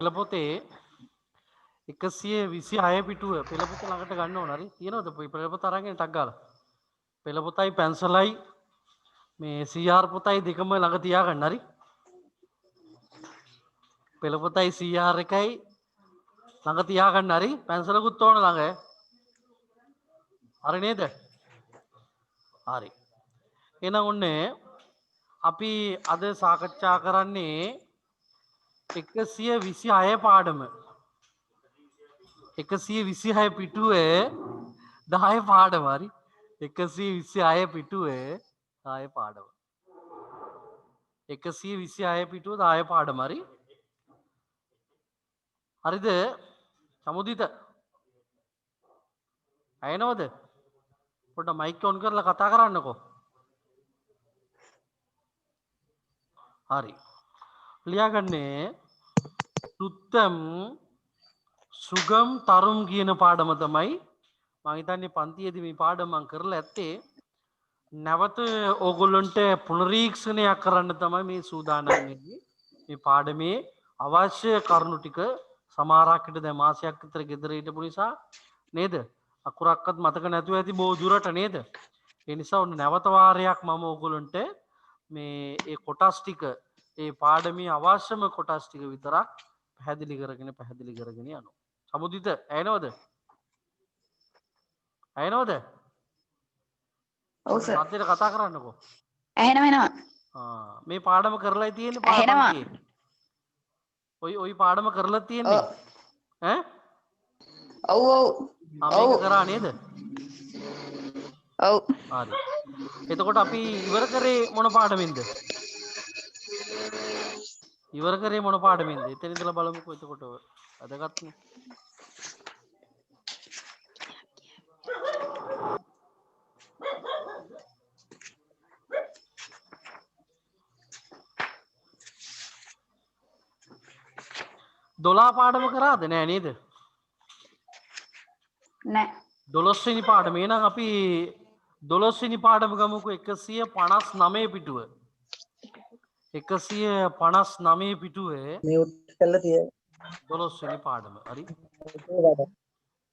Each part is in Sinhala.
පෙළ පොතේ 126 පිටුව පෙළ පොත ළඟට ගන්න ඕන හරි තියෙනවද පෙළ පොත අරගෙන ටක් ගාලා පෙළ පොතයි පැන්සලයි මේ CR පොතයි දෙකම ළඟ තියාගන්න හරි පෙළ පොතයි CR එකයි ළඟ තියාගන්න හරි පැන්සලකුත් ඕන ළඟ හරි නේද හරි එහෙනම් ඔන්නේ අපි අද සාකච්ඡා කරන්නේ 126 පාඩම 126 පිටුවේ 10 පාඩම හරි 126 පිටුවේ 10 පාඩම 126 පිටුව 10 පාඩම හරි හරිද සමුදිත ඇහෙනවද පොඩ්ඩක් මයික් ඔන් කරලා කතා කරන්නකෝ හරි ලියාගන්නේ සුත්තම් සුගම් තරුම් කියන පාඩම තමයි මම හිතන්නේ පන්තියේදී මේ පාඩම මම කරලා ඇත්තේ නැවත ඕගොල්ලන්ට පුනරීක්ෂණයක් කරන්න තමයි මේ සූදානම් වෙන්නේ මේ පාඩමේ අවශ්‍ය කරුණු ටික සමහරක් විට දැන් මාසයක් විතර ගෙදර හිටපු නිසා නේද අකුරක්වත් මතක නැතුව ඇති බොහෝ දුරට නේද ඒ නිසා ඔන්න නැවත වාරයක් මම ඕගොල්ලන්ට මේ ඒ කොටස් ටික ඒ පාඩමේ අවශ්‍යම කොටස් ටික විතරක් පැහැදිලි කරගෙන යනවා සමුදිත ඇහෙනවද ඇහෙනවද ඔව් සර් සත්‍යයට කතා කරන්නකෝ ඇහෙනවා මේ පාඩම කරලා තියෙන්නේ පාඩමේ ඔයි පාඩම කරලා තියෙන්නේ ඈ ඔව් ඔව් මේක කරා නේද ඔව් හරි එතකොට අපි ඉවර කරේ මොන පාඩමින්ද ඉවර කරේ මොන පාඩමින්ද එතන ඉඳලා බලමුකෝ එතකොට අදගත්නේ දොලා පාඩම කරාද නෑ නේද නෑ 12 වෙනි පාඩම එහෙනම් අපි 12 වෙනි පාඩම ගමුකෝ 159 පිටුව 159 පිටුවේ මියුට් කරලා තියෙන 12 වෙනි පාඩම හරි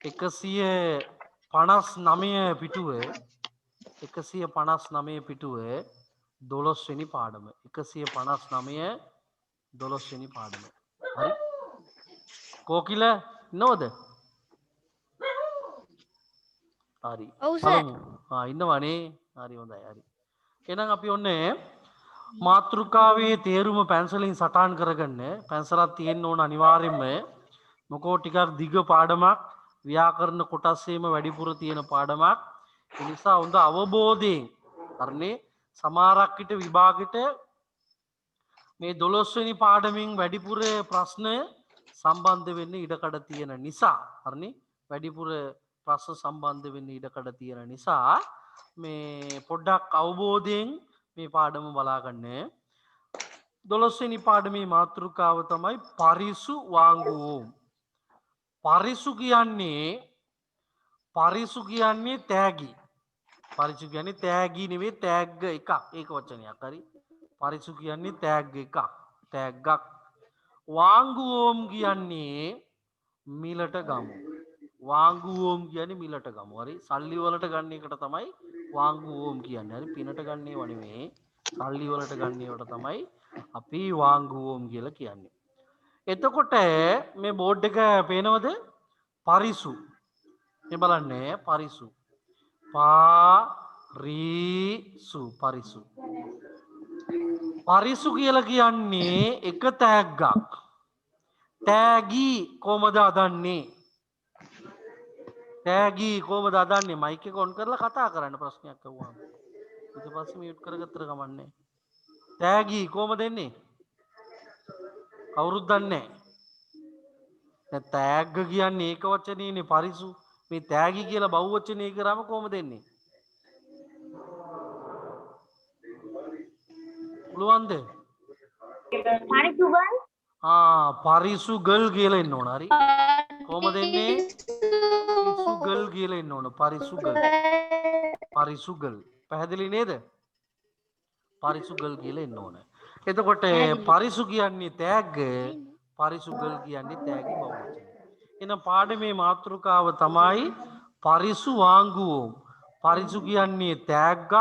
159 පිටුවේ 159 පිටුවේ 12 වෙනි පාඩම 159 12 වෙනි පාඩම හරි කෝකිල නෝද හරි ඉන්නවනේ හරි හොඳයි හරි එහෙනම් අපි ඔන්නේ මාතෘකාවේ තේරුම පැන්සලෙන් සටහන් කරගන්න පැන්සලක් තියෙන්න ඕන අනිවාර්යෙන්ම මොකෝ ටිකක් දිග පාඩමක් ව්‍යාකරණ කොටස්සේම වැඩිපුර තියෙන පාඩමක් ඒ නිසා හොඳ අවබෝධයෙන් හරිනේ සමහරක් විට විභාගෙට මේ 12 වෙනි පාඩමින් වැඩිපුර ප්‍රශ්න සම්බන්ධ වෙන්න ඉඩකඩ තියෙන නිසා හරිනේ වැඩිපුර ප්‍රශ්න සම්බන්ධ වෙන්න ඉඩකඩ තියෙන නිසා මේ පොඩ්ඩක් අවබෝධයෙන් මේ පාඩම බලාගන්න 12 වෙනි පාඩමේ මාතෘකාව තමයි පරිසු වාංගුවෝම් පරිසු කියන්නේ තෑගි පරිසු කියන්නේ තෑගි නෙවෙයි තෑග්ග එකක් ඒක වචනයක් හරි පරිසු කියන්නේ තෑග්ග එකක් තෑග්ගක් වාංගුවෝම් කියන්නේ මිලට ගමු වාංගුවෝම් කියන්නේ මිලට ගමු හරි සල්ලි වලට ගන්න එකට තමයි වාංගුවෝම් කියන්නේ හරි පිනට ගන්නේ වනෙමේ සල්ලි වලට ගන්න ඒවට තමයි අපි වාංගුවෝම් කියලා කියන්නේ එතකොට මේ බෝඩ් එක පේනවද පරිසු මේ බලන්න පරිසු පරිසු කියලා කියන්නේ එක තෑග්ගක් තෑගී කොහමද අදන්නේ තෑගී කොහමද අදන්නේ මයික් එක ඔන් කරලා කතා කරන්න ප්‍රශ්නයක් අහුවාම ඊට පස්සේ මියුට් කරගත්තට කමන්නේ තෑගී කොහමද එන්නේ කවුරුත් දන්නේ නැහැ තෑග්ග කියන්නේ ඒක වචනේනේ පරිසු මේ තෑගි කියලා බහුව වචනේ කරාම කොහමද එන්නේ පුළුවන්ද පරිසුගල් කියලා එන්න ඕන හරි කොහමද එන්නේ පරිසුගල් කියලා එන්න ඕන පරිසුගල් පැහැදිලි නේද පරිසුගල් කියලා එන්න ඕන එතකොට පරිසු කියන්නේ තෑග්ග පරිසුගල් කියන්නේ තෑගි බහුවචනය. එහෙනම් පාඩමේ මාතෘකාව තමයි පරිසු වාංගුවෝම්. පරිසු කියන්නේ තෑග්ගක්,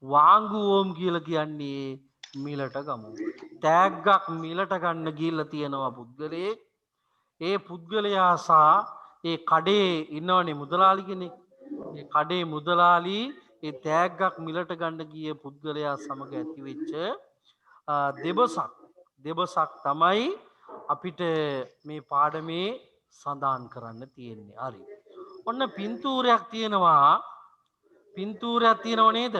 වාංගුවෝම් කියලා කියන්නේ මිලට ගමු. තෑග්ගක් මිලට ගන්න ගිහිල්ලා තියෙනවා පුද්ගලයෙක්. ඒ පුද්ගලයා සහ ඒ කඩේ ඉන්නවනේ මුදලාලි කෙනෙක්. ඒ කඩේ මුදලාලි ඒ තෑග්ගක් මිලට ගන්න ගිය පුද්ගලයා සමග ඇතිවෙච්ච දෙබසක් තමයි අපිට මේ පාඩමේ සඳහන් කරන්න තියෙන්නේ. හරි. ඔන්න පින්තූරයක් තියෙනවා. පින්තූරයක් තියෙනව නේද?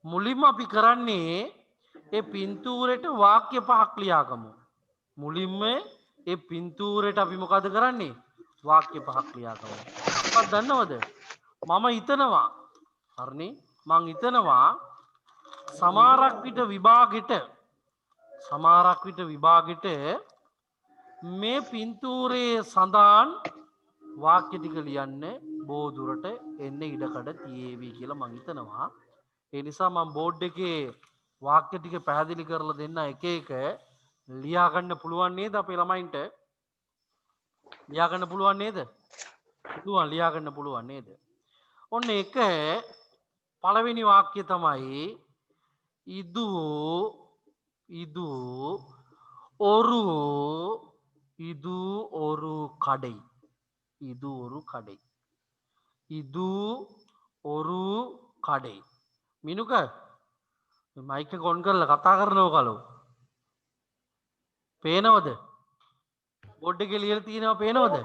මුලින්ම අපි කරන්නේ ඒ පින්තූරෙට වාක්‍ය පහක් ලියාගමු. මුලින්ම ඒ පින්තූරෙට අපි මොකද කරන්නේ? වාක්‍ය පහක් ලියාගමු. මොකක්ද දන්නවද? මම හිතනවා. හරිනේ? මං හිතනවා සමහරක් විට විභාගෙට මේ පින්තූරයේ සඳහන් වාක්‍ය ටික ලියන්න බෝදුරට එන්න ඉඩකඩ තියේවි කියලා මං හිතනවා. ඒ නිසා මම බෝඩ් එකේ වාක්‍ය ටික පැහැදිලි කරලා දෙන්න එක එක ලියා ගන්න පුළුවන් නේද අපේ ළමයින්ට? ලියා ගන්න පුළුවන් නේද? ලියා ගන්න පුළුවන් නේද? ඔන්න එක පළවෙනි වාක්‍ය තමයි ඉදු ඔරු කඩයි. ඉදු ඔරු කඩයි. මිනුක මයික කොන් කරලා කතා කරනව කලෝ. පේනවද? බෝඩ් එකේ ලියලා තියෙනවා පේනවද?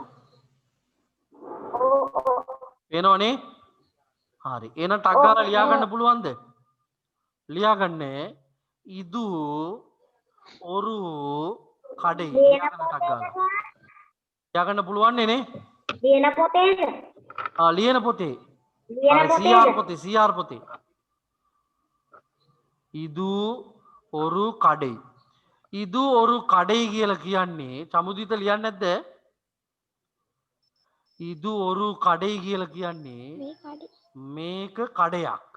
පේනවනේ? හරි. එහෙනම් ටක් ගාලා ලියා ගන්න පුළුවන්ද? ලියා ගන්න ඉදු ඔරු කඩේ ලියා ගන්න ටක් ගාලා. ලියා ගන්න පුළුවන්නේ නේ? ලියන පොතේද? ලියන පොතේ. CR පොතේ. ඉදු ඔරු කඩේ. ඉදු ඔරු කඩේ කියලා කියන්නේ චමුදිත ලියන්නේ නැද්ද? ඉදු ඔරු කඩේ කියලා කියන්නේ මේක කඩයක්.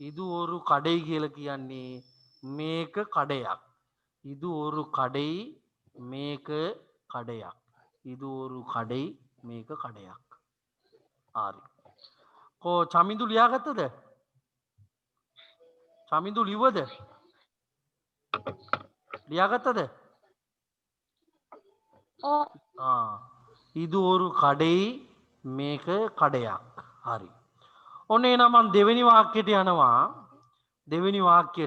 ඉදු ඔරු කඩේ කියලා කියන්නේ මේක කඩයක්. ඉදු ඔරු කඩේ මේක කඩයක්. ඉදු ඔරු කඩේ මේක කඩයක්. හරි. කො චමින්දු ලියාගත්තද? චමින්දු ලිව්වද? ලියාගත්තද? ඉදු ඔරු කඩේ මේක කඩයක්. හරි. ඔන්න එහෙනම් මම දෙවෙනි වාක්‍යයට යනවා. දෙවෙනි වාක්‍ය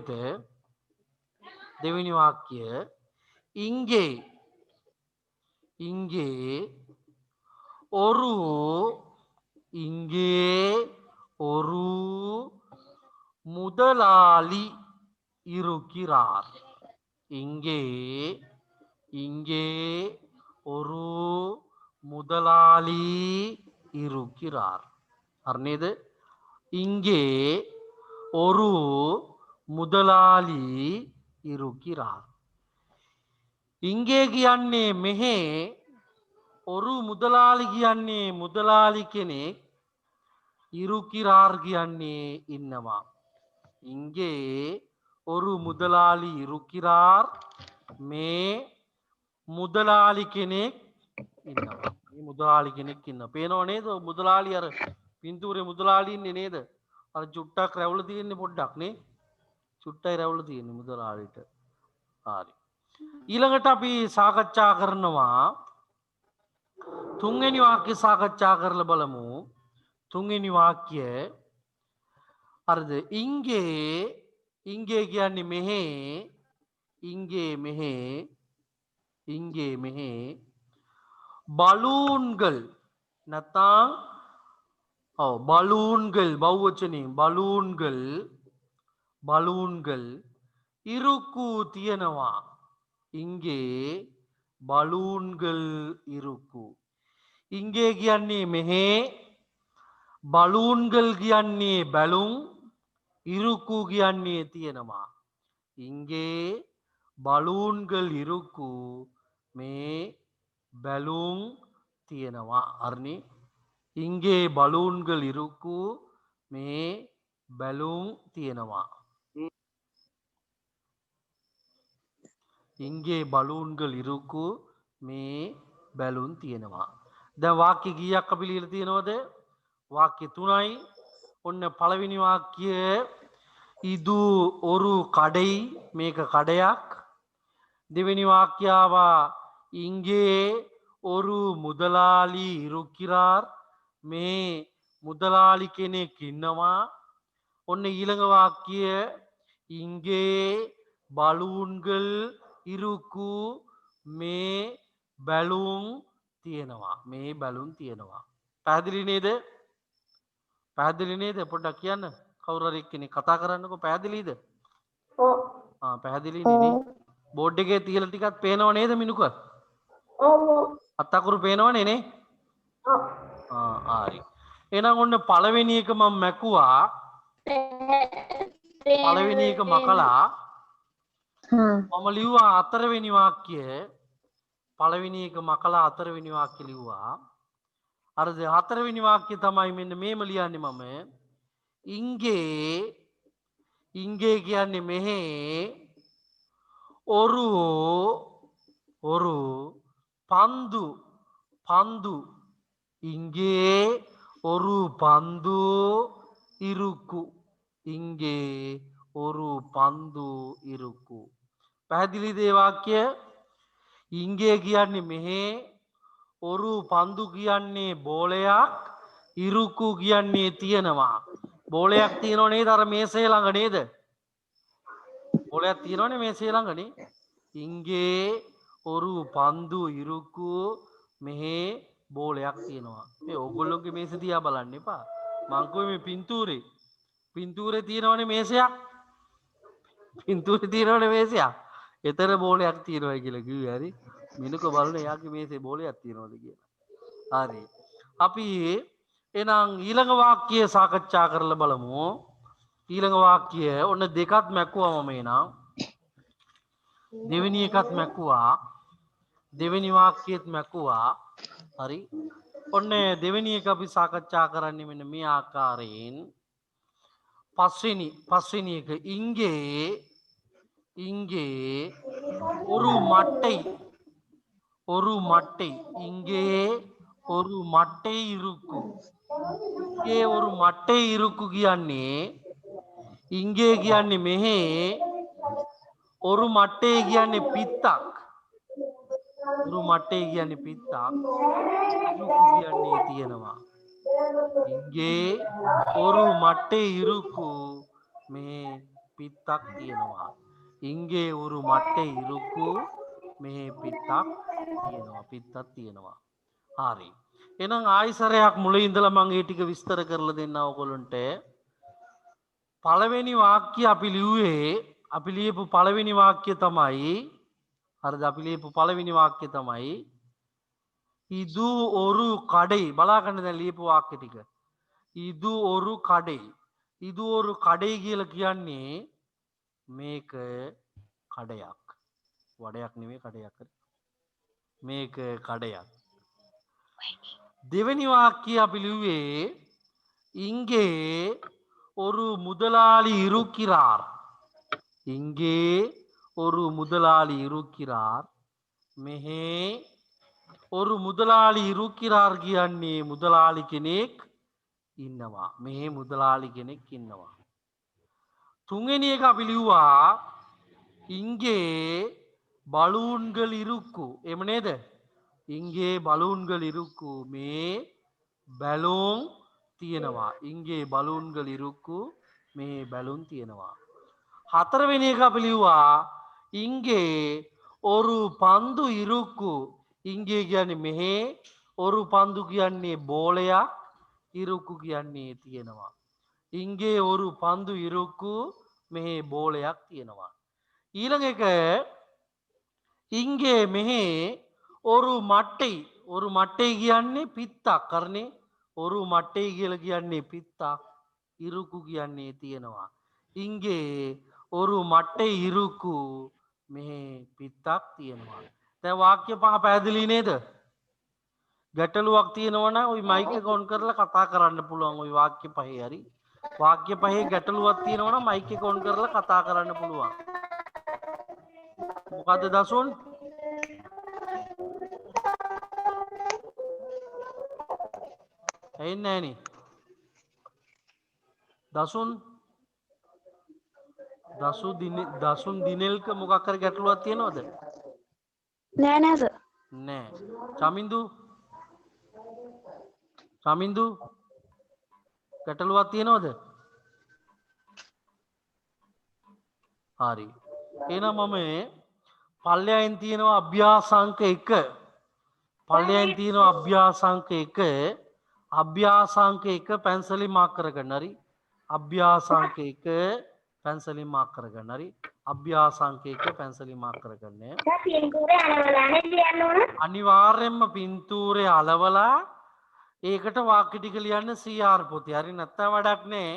ඉංගේ ඔරු முதலாளி இருக்கிறார். இங்கே ஒரு முதலாளி இருக்கிறார். හරිනේද? இங்கே ஒரு முதலாளி இருக்கிறார். ඉංගේ කියන්නේ මෙහෙ ඔරු මුදලාලි කියන්නේ මුදලාලි කෙනෙක් ඉරුකිරාර් කියන්නේ ඉන්නවා. ඉංගේ ඔරු මුදලාලි ඉරුකිරාර් මේ මුදලාලි කෙනෙක් ඉන්නවා. මේ මුදලාලි කෙනෙක් ඉන්නවා. පේනව නේද? මුදලාලි අර පින්තූරේ මුදලාලි ඉන්නේ නේද? අර චුට්ටක් රැවුල තියෙන්නේ පොඩ්ඩක් නේ. චුට්ටයි රැවුල තියෙන්නේ මුදලාලිට. හරි. ඊළඟට අපි සාකච්ඡා කරනවා තුන්වෙනි වාක්‍ය සාකච්ඡා කරලා බලමු. තුන්වෙනි වාක්‍ය හරිද? ඉංගේ කියන්නේ මෙහෙ. ඉංගේ මෙහෙ බලූන්கள் නැත්නම් බලූන්கள் බහුවචනේ බලූන්கள் ඉරුකු තියනවා. ඉංගේ බලූන්கள் ඉරුකු. ඉංගේ කියන්නේ මෙහෙ බලූන්கள் කියන්නේ බැලුම් ඉරුකු කියන්නේ තියෙනවා. ඉංගේ බලූන්கள் ඉරුකු මේ බැලුම් තියෙනවා. හරිනේ? ඉංගේ බලූන්கள் ඉරුකු මේ බැලුම් තියෙනවා. ඉංගේ බලූන්ගල් ඉරුක්කු මේ බැලුන් තියෙනවා. දැන් වාක්‍ය කීයක් අපි ලියලා තියෙනවද? වාක්‍ය 3යි. ඔන්න පළවෙනි වාක්‍යය ඉදු ඔරු කඩෙයි මේක කඩයක්. දෙවෙනි වාක්‍යාව ඉංගේ ඔරු මුදලාලි ඉරුක්කිරාර් මේ මුදලාලි කෙනෙක් ඉන්නවා. ඔන්න ඊළඟ වාක්‍යය ඉංගේ බලූන්ගල් ඉරුක්කු මේ බැලුම් තියෙනවා. මේ බැලුම් තියෙනවා. පැහැදිලි නේද? පැහැදිලි නේද? පොඩ්ඩක් කියන්න. කවුරු හරි කෙනෙක් කතා කරන්නකෝ. පැහැදිලිද? ඔව්. පැහැදිලි නේ. බෝඩ් එකේ තියලා ටිකක් පේනව නේද මිනුක? ඔව්. අත්තකුරු පේනවනේ නේ? ඔව්. හරි. එහෙනම් ඔන්න පළවෙනි එක මම මැකුවා. පළවෙනි එක මකලා මම ලිව්වා හතරවෙනි වාක්‍යය. පළවෙනි එක මකලා හතරවෙනි වාක්‍ය ලිව්වා. අර හතරවෙනි වාක්‍ය තමයි මෙන්න මේම ලියන්නේ මම. ඉංගේ කියන්නේ මෙහෙ ඔරු පන්දු ඉංගේ ඔරු පන්දු ඉරුක්කු. ඉංගේ ඔරු පන්දු ඉරුක්කු. පැහැදිලිද ඒ වාක්‍ය? ඉංගේ කියන්නේ මෙහෙ, ඔරු පන්දු කියන්නේ බෝලයක්, ඉරුක්කු කියන්නේ තියෙනවා. බෝලයක් තියෙනව නේද අර මේසේ ළඟ නේද? බෝලයක් තියෙනවනේ මේසේ ළඟනේ. ඉංගේ ඔරු පන්දු ඉරුක්කු මෙහෙ බෝලයක් තියෙනවා. මේ ඕගොල්ලෝගේ මේසෙ දිහා බලන්න එපා. මං කිව්වේ මේ පින්තූරේ තියෙනවනේ මේසයක්. පින්තූරේ තියෙනවනේ මේසයක්. එතන බෝලයක් තියෙනවා කියලා කිව්වේ හරි. මිනුක බලන එයාගේ මේසේ බෝලයක් තියෙනවද කියලා. හරි. අපි එහෙනම් ඊළඟ වාක්‍ය සාකච්ඡා කරලා බලමු. ඊළඟ වාක්‍ය ඔන්න දෙකක් මැකුවා මම එනම්. දෙවෙනි එකත් මැකුවා. දෙවෙනි වාක්‍යයත් මැකුවා. හරි. ඔන්න දෙවෙනි එක අපි සාකච්ඡා කරන්නේ මෙන්න මේ ආකාරයෙන්. පස්වෙනි එක ඉංගේ ඔරු මට්ටை ඉංගේ ඔරු මට්ටை ඉරුක්කු. ඉංගේ ඔරු මට්ටை ඉරුක්කු කියන්නේ ඉංගේ කියන්නේ මෙහෙ, ඔරු මට්ටේ කියන්නේ පිත්තක්. ඔරු මට්ටේ කියන්නේ පිත්තක්. ඉරුක්කු කියන්නේ තියෙනවා. ඉංගේ ඔරු මට්ටේ ඉරුක්කු මේ පිත්තක් තියෙනවා. ඉංගේ ඔරු මට්ටේ ඉරුක්කු මේ පිත්තක් තියෙනවා. හරි. එහෙනම් ආයිසරයක් මුලින් ඉඳලා මම ඒ ටික විස්තර කරලා දෙන්න ඕගොල්ලන්ට. පළවෙනි වාක්‍ය අපි ලියපු පළවෙනි වාක්‍ය තමයි, හරිද? අපි ලියපු පළවෙනි වාක්‍ය තමයි ඉදු ඔරු කඩේ. බලාගන්න දැන් ලියපු වාක්‍ය ටික. ඉදු ඔරු කඩේ. ඉදු ඔරු කඩේ කියලා කියන්නේ මේක කඩයක්. වඩයක් නෙමෙයි කඩයක්. මේක කඩයක්. දෙවෙනි වාක්‍ය අපි ලිව්වේ ඉංගේ ஒரு முதலாளி இருக்கிறார். இங்கே ஒரு முதலாளி இருக்கிறார். මෙහි ஒரு முதலாளி இருக்கிறார் කියන්නේ මුදලාලි කෙනෙක් ඉන්නවා. මෙහි මුදලාලි කෙනෙක් ඉන්නවා. තුන්වෙනි එක අපි ලිව්වා ඉංගේ බලූන්ගල් ඉරුක්කු. එහෙම නේද? ඉංගේ බලූන්ගල් ඉරුක්කු මේ බැලුම් තියෙනවා. ඉංගේ බලූන්ගල් ඉරුක්කු මේ බැලුම් තියෙනවා. හතරවෙනි එක අපි ලිව්වා ඉංගේ ඔරු පන්දු ඉරුක්කු. ඉංගේ කියන්නේ මෙහෙ, ඔරු පන්දු කියන්නේ බෝලයක්, ඉරුක්කු කියන්නේ තියෙනවා. ඉංගේ ඔරු පන්දු ඉරුක්කු මෙහෙ බෝලයක් තියෙනවා. ඊළඟ එක ඉංගේ මෙහෙ ඔරු මට්ටේ කියන්නේ පිත්තක් කරනේ. ඔරු මට්ටේ කියලා කියන්නේ පිත්තක්, ඉරුක්කු කියන්නේ තියෙනවා. ඉංගේ ඔරු මට්ටේ ඉරුක්කු මෙහෙ පිත්තක් තියෙනවා. දැන් වාක්‍ය පහ පැහැදිලි නේද? ගැටලුවක් තියෙනවා නම් ওই මයික් එක ඔන් කරලා කතා කරන්න පුළුවන්. ওই වාක්‍ය පහේ හරි. වාක්‍ය පහේ ගැටලුවක් තියෙනවා නම් මයික් එක ඔන් කරලා කතා කරන්න පුළුවන්. මොකද්ද දසුන්? ඇයින්නේ නෑනේ. දසුන් දිනෙල්ක මොකක් හරි ගැටලුවක් තියෙනවද? නෑ නෑ සර්. නෑ. චමින්දු ගැටලුවක් තියෙනවද? හරි. එහෙනම් මම පල්ලෙයන් තියෙනවා අභ්‍යාසංක 1. පල්ලෙයන් තියෙනවා අභ්‍යාසංක 1. අභ්‍යාසංක 1 පැන්සලින් මාක් කරගන්න. හරි. අභ්‍යාසංක 1 පැන්සලින් මාක් කරගන්න. හරි. අභ්‍යාසංක 1 පැන්සලින් මාක් කරගන්න. පින්තූරේ අලවලානේ ලියන්න ඕන. අනිවාර්යෙන්ම පින්තූරේ අලවලා ඒකට වාක්‍ය ටික ලියන්න CR පොතේ. හරි නැත්නම් වැඩක් නෑ.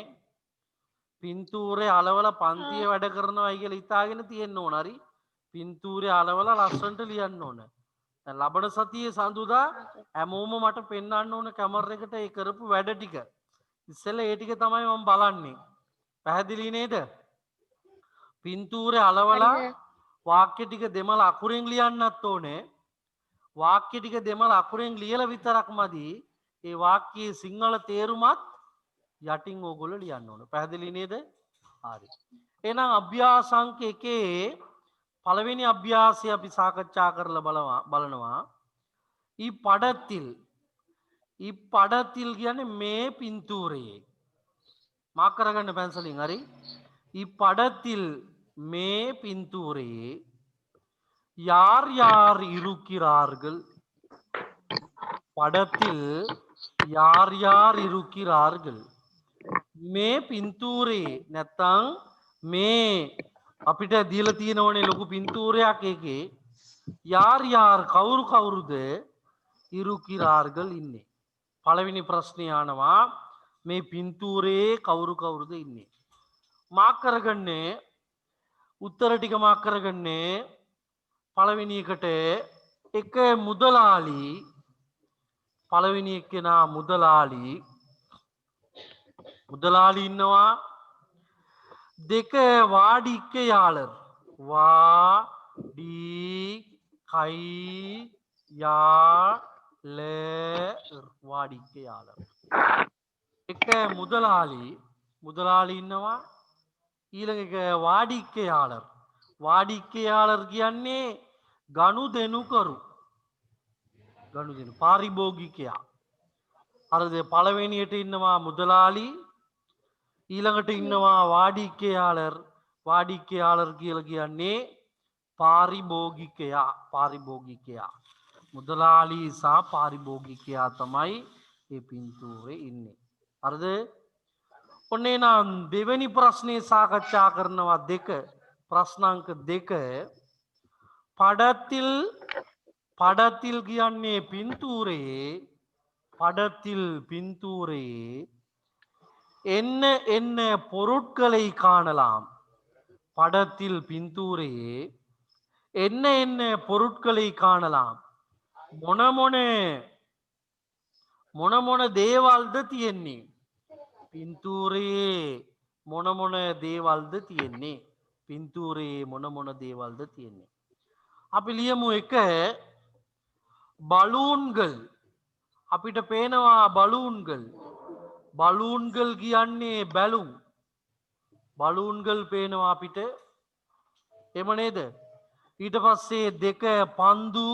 පින්තූරේ අලවලා පන්තියේ වැඩ කරනවා කියලා හිතාගෙන තියෙන්න ඕන. හරි. පින්තූරේ අලවලා ලස්සනට ලියන්න ඕන. දැන් ලබන සතියේ සඳුදා හැමෝම මට පෙන්වන්න ඕන කැමරා එකට ඒ කරපු වැඩ ටික. ඉස්සෙල්ලා ඒ ටික තමයි මම බලන්නේ. පැහැදිලි නේද? පින්තූරේ අලවලා වාක්‍ය ටික දෙමළ අකුරෙන් ලියන්නත් ඕනේ. වාක්‍ය ටික දෙමළ අකුරෙන් ලියලා විතරක් මදි. ඒ වාක්‍යයේ සිංහල තේරුමත් යටින් ඕගොල්ලෝ ලියන්න ඕන. පැහැදිලි නේද? හරි. එහෙනම් අභ්‍යාසංක 1 පළවෙනි අභ්‍යාසය අපි සාකච්ඡා කරලා බලනවා. இப்படத்தில் කියන්නේ මේ පින්තූරයේ මාක් කරගන්න පැන්සලින්. හරි. இப்படத்தில் මේ පින්තූරයේ யார் யார் இருக்கிறார்கள்? படத்தில் யார் யார் இருக்கிறார்கள்? මේ පින්තූරේ නැත්තම් මේ අපිට දීලා තියෙනවනේ ලොකු පින්තූරයක් එකේ யார் யார் කවුරු කවුරුද இருக்கிறார்கள் ඉන්නේ. පළවෙනි ප්‍රශ්නේ ආනවා මේ පින්තූරේ කවුරු කවුරුද ඉන්නේ. මාක් කරගන්නේ උත්තර ටික මාක් කරගන්නේ පළවෙනි එකට එක මුදලාලි පළවෙනි එක්කෙනා මුදලාලි ඉන්නවා. දෙක வாடிக்கையாளர் வாடிக்கையாளர் එක මුදලාලි ඉන්නවා. ඊළඟ එක வாடிக்கையாளர் කියන්නේ ගනුදෙනුකරු පාරිභෝගිකයා. හරිද? පළවෙනියට ඉන්නවා මුදලාලි, ඊළඟට ඉන්නවා வாடிக்கையாளர் කියලා කියන්නේ පාරිභෝගිකයා. මුදලාලි සහ පාරිභෝගිකයා තමයි මේ පින්තූරේ ඉන්නේ. හරිද? ඔන්න එනම් දෙවෙනි ප්‍රශ්නේ සාකච්ඡා කරනවා ප්‍රශ්නාංක 2 படத்தில் කියන්නේ පින්තූරේ என்ன பொருட்களை காணலாம். படத்தில் பின்தூரையே என்ன பொருட்களை காணலாம். මොන දේවල්ද තියෙන්නේ. පින්තූරේ මොන දේවල්ද තියෙන්නේ. අපි ලියමු එක බලූන්ගල්. අපිට පේනවා බලූන්ගල් කියන්නේ බලූන්ගල් පේනවා අපිට. එම නේද? ඊට පස්සේ දෙක පන්දු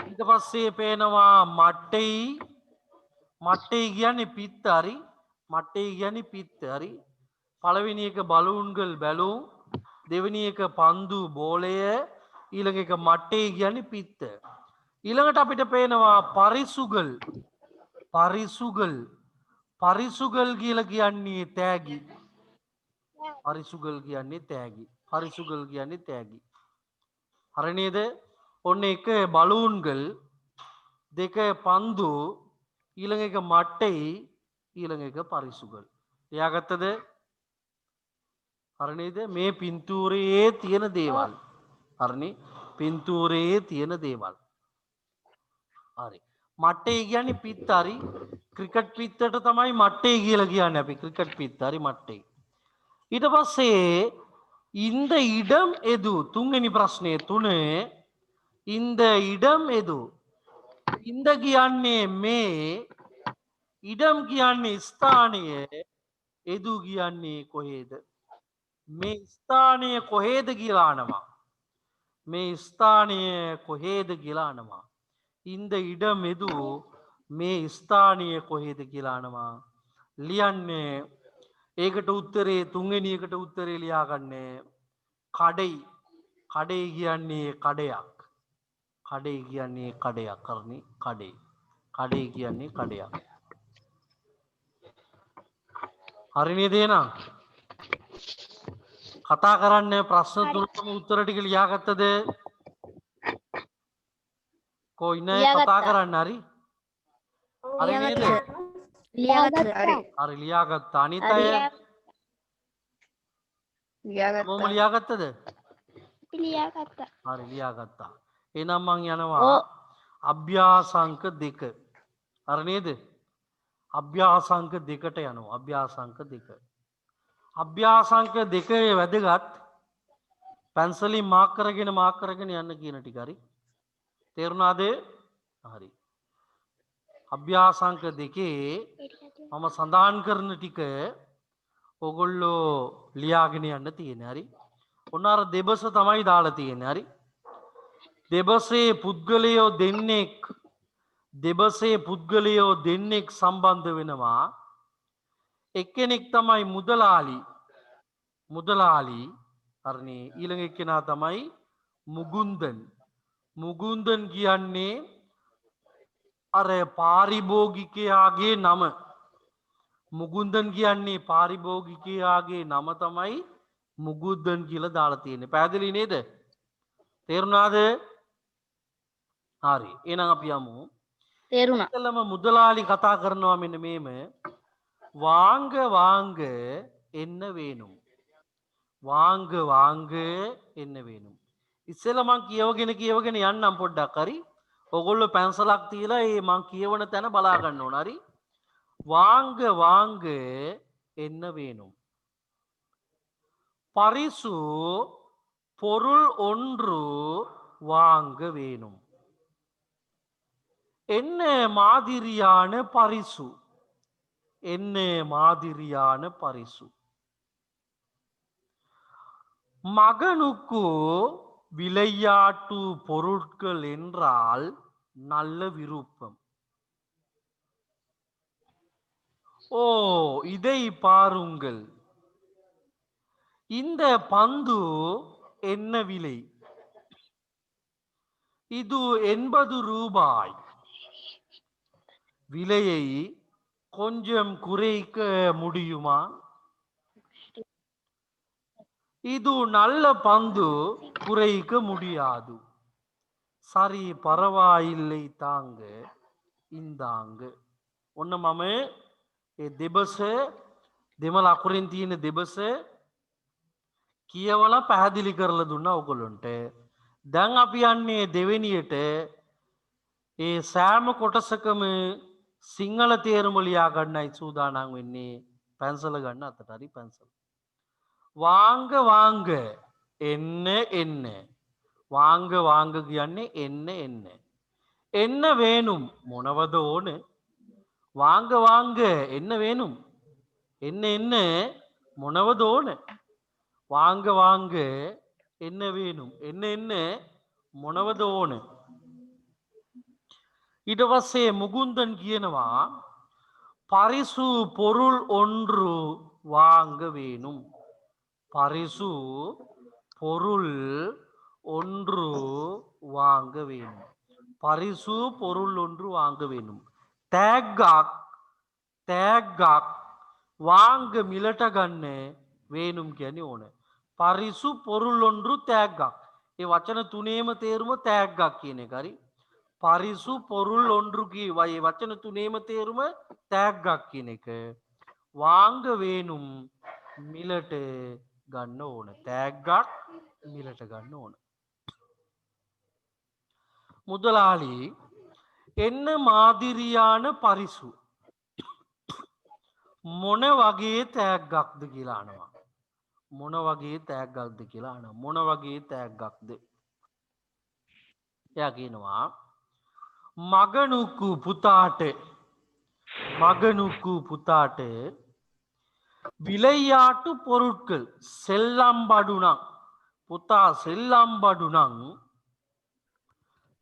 ඊට පස්සේ පේනවා මට්ටෙයි කියන්නේ පිත්ත. හරි. පළවෙනි එක බලූන්ගල් බැලුම්, දෙවෙනි එක පන්දු බෝලය, ඊළඟ එක මට්ටෙයි කියන්නේ පිත්ත. ඊළඟට අපිට පේනවා පරිසුගල් කියලා කියන්නේ තෑගි. හරි නේද? ඔන්න එක බලූන්ගල්, දෙක පන්දු, ඊළඟ එක මට්ටෙයි, ඊළඟ එක පරිසුගල්. එයාගත්තද? හරි නේද? මේ පින්තූරයේ තියෙන දේවල්. හරිනේ? පින්තූරයේ තියෙන දේවල්. හරි. මට්ටේ කියන්නේ පිත්ත. හරි. ක්‍රිකට් පිත්තට තමයි මට්ටේ කියලා කියන්නේ අපි. ක්‍රිකට් පිත්ත. හරි මට්ටේ. ඊට පස්සේ இந்த இடம் எது තුන්වෙනි ප්‍රශ්නය 3 இந்த இடம் எது இந்த කියන්නේ මේ ඉඩම් කියන්නේ ස්ථානය එදු කියන්නේ කොහේද මේ ස්ථානය කොහේද කියලා අහනවා මේ ස්ථානය කොහේද කියලා අහනවා இந்த இடம் எது මේ ස්ථානය කොහේද කියලා අහනවා ලියන්නේ ඒකට උත්තරේ තුන්වෙනි එකට උත්තරේ ලියා ගන්න කඩයි කඩේ කියන්නේ කඩයක් කඩේ කියන්නේ කඩයක් කරන්නේ කඩේ කඩේ කියන්නේ කඩයක් හරි නේද එහෙනම් කතා කරන්න ප්‍රශ්න තුනටම උත්තර ටික ලියාගත්තද කො ඉන්න අය කතා කරන්න හරි හරි නේද හරි ලියාගත්තා අනිත් අය මොම ලියාගත්තද හරි ලියාගත්තා එහෙනම් මං යනවා අභ්‍යාසංක 2 හරි නේද අභ්‍යාසංක 2ට යනවා අභ්‍යාසංක 2 අභ්‍යාසංක 2 වැදගත් පැන්සලින් මාක් කරගෙන යන්න කියන ටික හරි තේරුණාද හරි අභ්‍යාසංක 2 මම සඳහන් කරන ටික ඔගොල්ලෝ ලියාගෙන යන්න තියෙන්නේ හරි ඔන්න අර දෙබස තමයි දාලා තියෙන්නේ හරි දෙබසේ පුද්ගලයෝ දෙන්නෙක් සම්බන්ධ වෙනවා එක්කෙනෙක් තමයි මුදලාලි හරිනේ ඊළඟ එක්කෙනා තමයි මුගුන්දන් කියන්නේ අර පාරිභෝගිකයාගේ නම මුගුන්දන් කියන්නේ පාරිභෝගිකයාගේ නම තමයි මුගුන්දන් කියලා දාලා තියෙන්නේ පැහැදිලි නේද තේරුණාද හරි එහෙනම් අපි යමු තේරුණා ඉතලම මුදලාලි කතා කරනවා මෙන්න මේම வாங்க என்ன வேணும் வாங்க என்ன வேணும் ඉස්සෙල්ලා මං කියවගෙන යන්නම් පොඩ්ඩක් හරි ඔයගොල්ලෝ පැන්සලක් තියලා ඒ මං කියවන තැන බලා ගන්න ඕන හරි வாங்க என்ன வேணும் பரிசு பொருள் ஒன்று வாங்க வேணும் என்ன மாதிரியான பரிசு மகனுக்கு விளையாட்டு பொருட்கள் என்றால் நல்ல விருப்பம் ஓ இதை பாருங்கள் இந்த பந்து என்ன விலை இது 80 ரூபாய் விலையை கொஞ்சம் குறைக்க முடியுமா இது நல்ல பந்து குறைக்க முடியாது சரி பரவாயில்லை தாங்க இந்தாங்க ඔන්න මම ඒ දෙබස දෙමළ අකුරෙන් තියෙන දෙබස කියවලා පැහැදිලි කරලා දුන්නා ඔයගොල්ලන්ට දැන් අපි යන්නේ දෙවෙනියට ඒ සෑම කොටසකම සිංහල තේරුම ලියා ගන්නයි සූදානම් වෙන්නේ පැන්සල ගන්න අතට හරි පැන්සල வாங்க என்ன வாங்க කියන්නේ என்ன வேணும் මොනවද ඕන வாங்க என்ன வேணும் என்ன මොනවද ඕන வாங்க என்ன வேணும் என்ன මොනවද ඕන ඊට පස්සේ මුගුන්දන් කියනවා பரிசு பொருள் ஒன்று வாங்க வேணும் பரிசு பொருள் ஒன்று வாங்க வேணும் பரிசு பொருள் ஒன்று வாங்க வேணும் තෑග්ගක් வாங்க මිලට ගන්න வேணும் කියන්නේ ඕන පරිසු பொருள் ஒன்று තෑග්ගක් ඒ වචන තුනේම තේරුම තෑග්ගක් කියන එක හරි පරිසු பொருள் ஒன்று කියවා ඒ වචන තුනේම තේරුම තෑග්ගක් කියන එක வாங்க வேணும் මිලට ගන්න ඕන තෑග්ගක් මිලට ගන්න ඕන முதலாளி என்ன மாதிரியான පරිසු මොන වගේ තෑග්ගක්ද කියලා අහනවා මොන වගේ තෑග්ගක්ද කියලා අහනවා. මොන වගේ තෑග්ගක්ද? එයා කියනවා මගනුකු පුතාට விளையாட்டு பொருட்கள் செல்லம்படுනං පුතා செல்லம்படுනං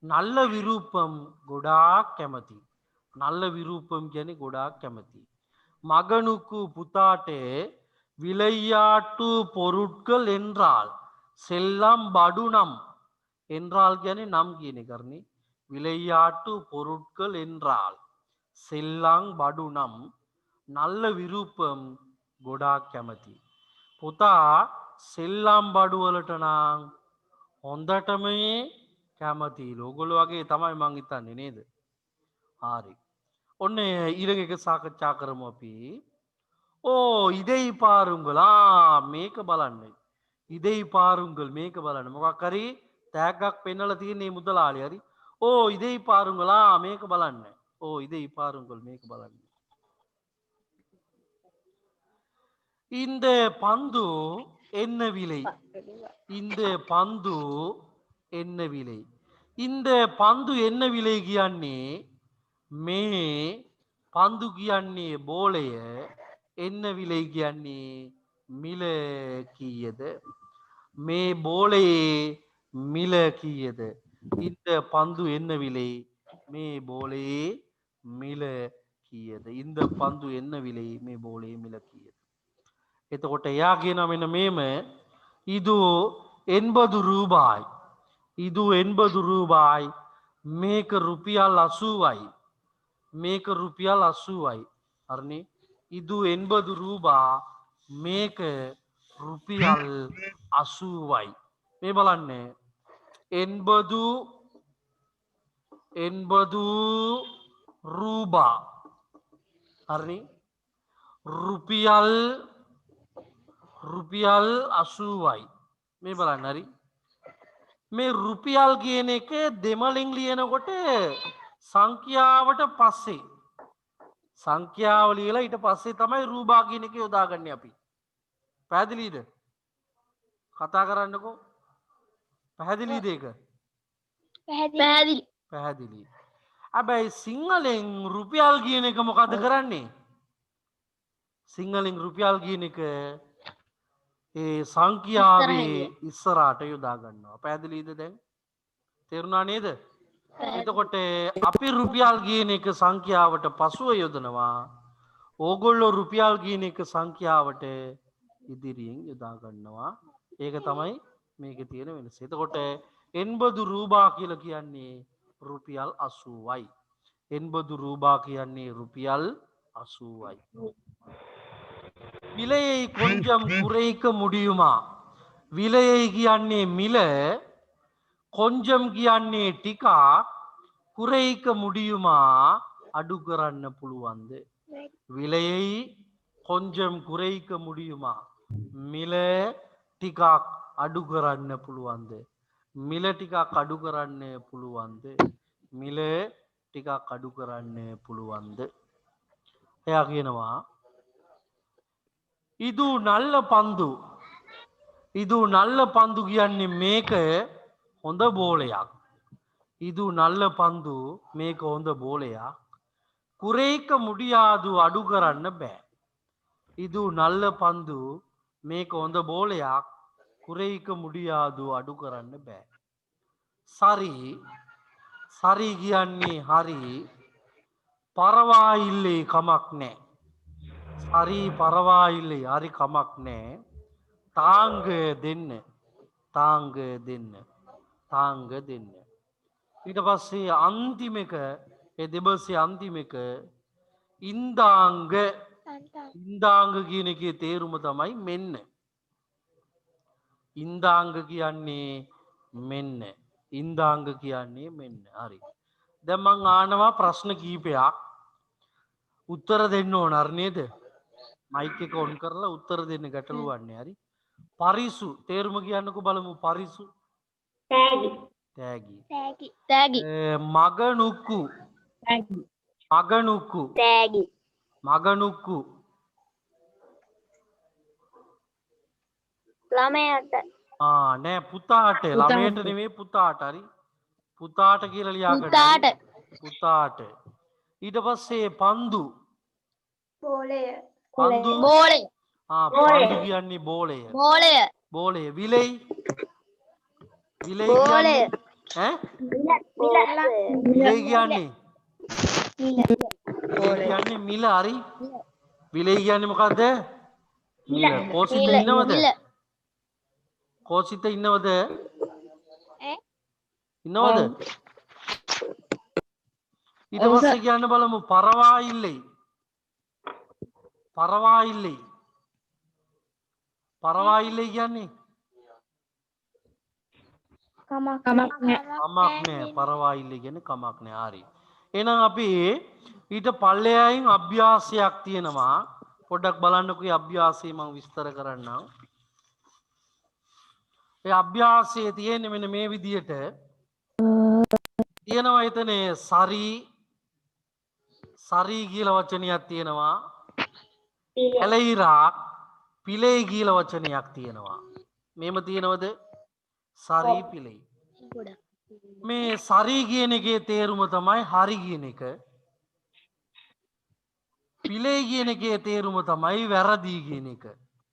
நல்ல විරූපම් ගොඩාක් කැමති. நல்ல විරූපම් කියන්නේ ගොඩාක් කැමති. மகனுக்கு புத்தாட்டே விளையாட்டு பொருட்கள் என்றால் செல்லம்படுனம் என்றால் කියන්නේ නම් කියන කරන්නේ விளையாட்டு பொருட்கள் என்றால் செல்லம்படுனம் நல்ல විරූපම් ගොඩාක් කැමති. පුතා සෙල්ලම් බඩු වලට නම් හොඳටම කැමති. ඔයගොල්ලෝ වගේ තමයි මං හිතන්නේ නේද? හරි. ඔන්න ඊළඟ එක සාකච්ඡා කරමු අපි. ඕ ඉදෙයි පාරුංගලා මේක බලන්න. ඉදෙයි පාරුංගල් මේක බලන්න. මොකක් හරි තෑග්ගක් පෙන්නලා තියෙන මේ මුදලාලි හරි. ඕ ඉදෙයි පාරුංගලා මේක බලන්න. ඕ ඉදෙයි පාරුංගල් මේක බලන්න. இந்த பந்து என்ன விலை? இந்த பந்து என்ன விலை? இந்த பந்து என்ன விலை කියන්නේ මේ පන්දු කියන්නේ බෝලය එන්න විලයි කියන්නේ මිල කීයද? මේ බෝලයේ මිල කීයද? இந்த பந்து என்ன விலை? මේ බෝලයේ මිල කීයද? இந்த பந்து என்ன விலை? මේ බෝලයේ මිල කීයද? එතකොට එයා කියනවා මෙන්න මේම இது 80 ரூபாய். இது 80 ரூபாய். මේක රුපියල් 80යි. මේක රුපියල් 80යි. හරිනේ? இது 80 ரூபா. මේක රුපියල් 80යි. මේ බලන්න 80 ரூபா. හරිනේ? රුපියල් 80යි. මේ බලන්න හරි. මේ රුපියල් කියන එක දෙමළෙන් ලියනකොට සංඛ්‍යාවට පස්සේ සංඛ්‍යාව ලියලා ඊට පස්සේ තමයි රූපා කියන එක යොදාගන්නේ අපි. පැහැදිලිද? කතා කරන්නකෝ. පැහැදිලිද ඒක? පැහැදිලි. හැබැයි සිංහලෙන් රුපියල් කියන එක මොකද කරන්නේ? සිංහලෙන් රුපියල් කියන එක ඒ සංඛ්‍යාවේ ඉස්සරහට යොදා ගන්නවා. පැහැදිලිද දැන්? තේරුණා නේද? එතකොට අපි රුපියල් කියන එක සංඛ්‍යාවට පසුව යොදනවා. ඕගොල්ලෝ රුපියල් කියන එක සංඛ්‍යාවට ඉදිරියෙන් යොදා ගන්නවා. ඒක තමයි මේකේ තියෙන වෙනස. එතකොට 80 රූපා කියලා කියන්නේ රුපියල් 80යි. 80 රූපා කියන්නේ රුපියල් 80යි. விலையை கொஞ்சம் குறைக்க முடியுமா? விலையை කියන්නේ මිල கொஞ்சம் කියන්නේ ටිකක් குறைக்க முடியுமா අඩු කරන්න පුළුවන්ද? விலையை கொஞ்சம் குறைக்க முடியுமா? මිල ටිකක් අඩු කරන්න පුළුවන්ද? මිල ටිකක් අඩු කරන්න පුළුවන්ද? මිල ටිකක් අඩු කරන්න පුළුවන්ද? එයා කියනවා ಇದು நல்ல පන්දු. ಇದು நல்ல පන්දු කියන්නේ මේක හොඳ බෝලයක්. ಇದು நல்ல පන්දු මේක හොඳ බෝලයක්. குறைக்க முடியாது අඩු කරන්න බෑ. ಇದು நல்ல පන්දු මේක හොඳ බෝලයක්. குறைக்க முடியாது අඩු කරන්න බෑ. சரி சரி කියන්නේ හරි. පරවායිල්ලේ කමක් නෑ. හරි පරවායිල්ලේ හරි කමක් නෑ. තාංග දෙන්න. තාංග දෙන්න. තාංග දෙන්න. ඊට පස්සේ අන්තිම එක ඒ දෙබසේ අන්තිම එක ඉන්දාංග. ඉන්දාංග කියන එකේ තේරුම තමයි මෙන්න. ඉන්දාංග කියන්නේ මෙන්න. ඉන්දාංග කියන්නේ මෙන්න. හරි. දැන් මං ආනවා ප්‍රශ්න කීපයක්. උත්තර දෙන්න ඕන නේද? මයික් එක ඔන් කරලා උත්තර දෙන්න ගැටලු වන්නේ. හරි. පරිසු තේරුම කියන්නකෝ බලමු. පරිසු තෑගි තෑගි මගනුක්කු මගනුක්කු තෑගි මගනුක්කු ළමයාට නෑ පුතාට ළමයට නෙවෙයි පුතාට හරි පුතාට කියලා ලියා ගන්න පුතාට පුතාට ඊට පස්සේ පන්දු බෝලය පන්දු බෝලය පන්දු කියන්නේ බෝලය බෝලය බෝලය විලයි විලයි බෝලය කියන්නේ විලයි කියන්නේ කියන්නේ මිල හරි විලයි කියන්නේ මොකද්ද මිල කෝසිත ඉන්නවද කෝසිත ඉන්නවද ඉන්නවද ඊට පස්සේ කියන්න බලමු පරවායිල්ලේ පරවායිල්ලේ පරවායිල්ලේ කියන්නේ කමක් නෑ කමක් නෑ පරවායිල්ලේ කියන්නේ කමක් නෑ හරි එහෙනම් අපි ඊට පල්ලෙයයින් අභ්‍යාසයක් තියෙනවා පොඩ්ඩක් බලන්නකෝ මේ අභ්‍යාසය මම විස්තර කරන්නම් ඒ අභ්‍යාසයේ තියෙන්නේ මෙන්න මේ විදියට තියෙනවා එතන සරි කියලා වචනයක් තියෙනවා ඇලයිරා පිලේ කියලා වචනයක් තියෙනවා මේම තියෙනවද සරි පිලේ මේ සරි කියන එකේ තේරුම තමයි හරි කියන එක පිලේ කියන එකේ තේරුම තමයි වැරදි කියන එක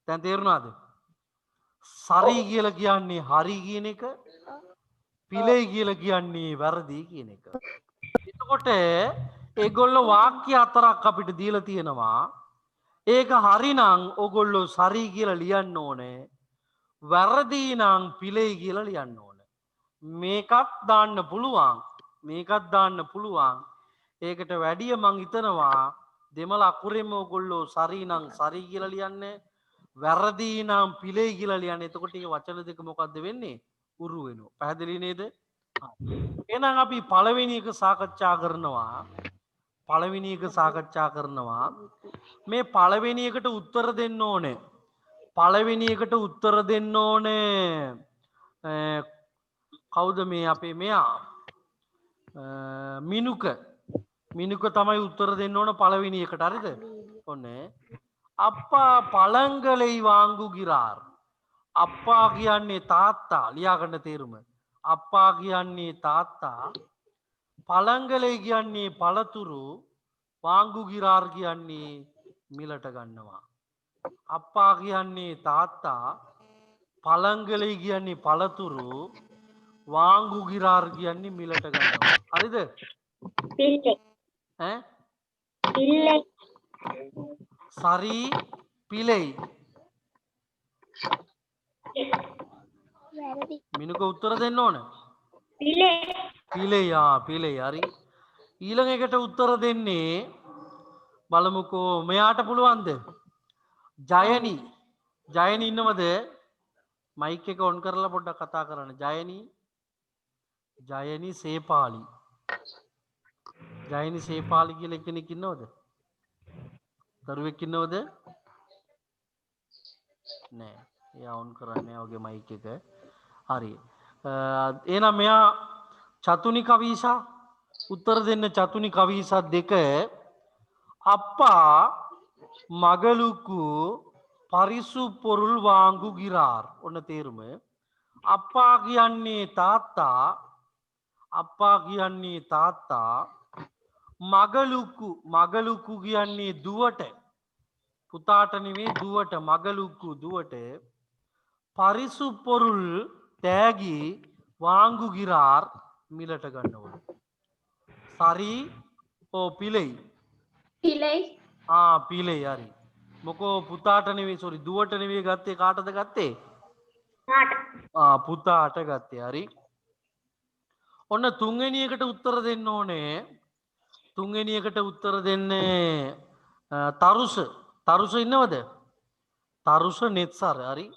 දැන් තේරුණාද සරි කියලා කියන්නේ හරි කියන එක පිලේ කියලා කියන්නේ වැරදි කියන එක එතකොට ඒගොල්ලෝ වාක්‍ය හතරක් අපිට දීලා තියෙනවා ඒක හරිනම් ඔගොල්ලෝ සරි කියලා ලියන්න ඕනේ වැරදි නම් පිලේ කියලා ලියන්න ඕනේ මේකත් දාන්න පුළුවන් මේකත් දාන්න පුළුවන් ඒකට වැඩිය මං හිතනවා දෙමළ අකුරෙන්ම ඔගොල්ලෝ සරි නම් සරි කියලා ලියන්නේ වැරදි නම් පිලේ කියලා ලියන්නේ එතකොට මේ වචන දෙක මොකද්ද වෙන්නේ උරු වෙනවා පැහැදිලි නේද එහෙනම් අපි පළවෙනි එක සාකච්ඡා කරනවා මේ පළවෙනි එකට උත්තර දෙන්න ඕනේ පළවෙනි එකට උත්තර දෙන්න ඕනේ කවුද මේ අපේ මෙයා මිනුක තමයි උත්තර දෙන්න ඕන පළවෙනි එකට හරිද ඔන්න අප්පා පළංගලෙයි වාංගුගිරාර් අප්පා කියන්නේ තාත්තා ලියා ගන්න තේරුම අප්පා කියන්නේ තාත්තා පළංගලේ කියන්නේ පළතුරු වාංගුගිරාර් කියන්නේ මිලට ගන්නවා අප්පා කියන්නේ තාත්තා පළංගලේ කියන්නේ පළතුරු වාංගුගිරාර් කියන්නේ මිලට ගන්නවා හරිද පිල්ලේ ඈ පිල්ලේ සරි පිලෙයි වැරදි මිනුක උත්තර දෙන්න ඕන පිල්ලේ පිලේ හරි ඊළඟ එකට උත්තර දෙන්නේ බලමුකෝ මෙයාට පුළුවන්ද ජයනි ඉන්නවද මයික් එක ඔන් කරලා පොඩ්ඩක් කතා කරන්න ජයනි සේපාලි කියලා කෙනෙක් ඉන්නවද දරුවෙක් ඉන්නවද නෑ එයා ඔන් කරන්නේ ඔගේ මයික් එක හරි එහෙනම් මෙයා චතුනි කවීසා උත්තර දෙන්න චතුනි කවීසා දෙක අප්පා මගලුකු පරිසු පොරුල් වාංගුගිරාර් ඔන්න තේරුම අප්පා කියන්නේ තාත්තා මගලුකු කියන්නේ දුවට පුතාට නෙවෙයි දුවට මගලුකු දුවට පරිසු පොරුල් තෑගි වාංගුගිරාර් මිලට ගන්න ඕන සරි පිලෙයි පිලෙයි හරි මොකෝ පුතාට නෙවෙයි සෝරි දුවට නෙවෙයි ගත්තේ කාටද ගත්තේ පුතාට ගත්තේ හරි ඔන්න තුන්වෙනි එකට උත්තර දෙන්න ඕනේ තුන්වෙනි එකට උත්තර දෙන්නේ තරුස ඉන්නවද තරුස නෙත්සර හරි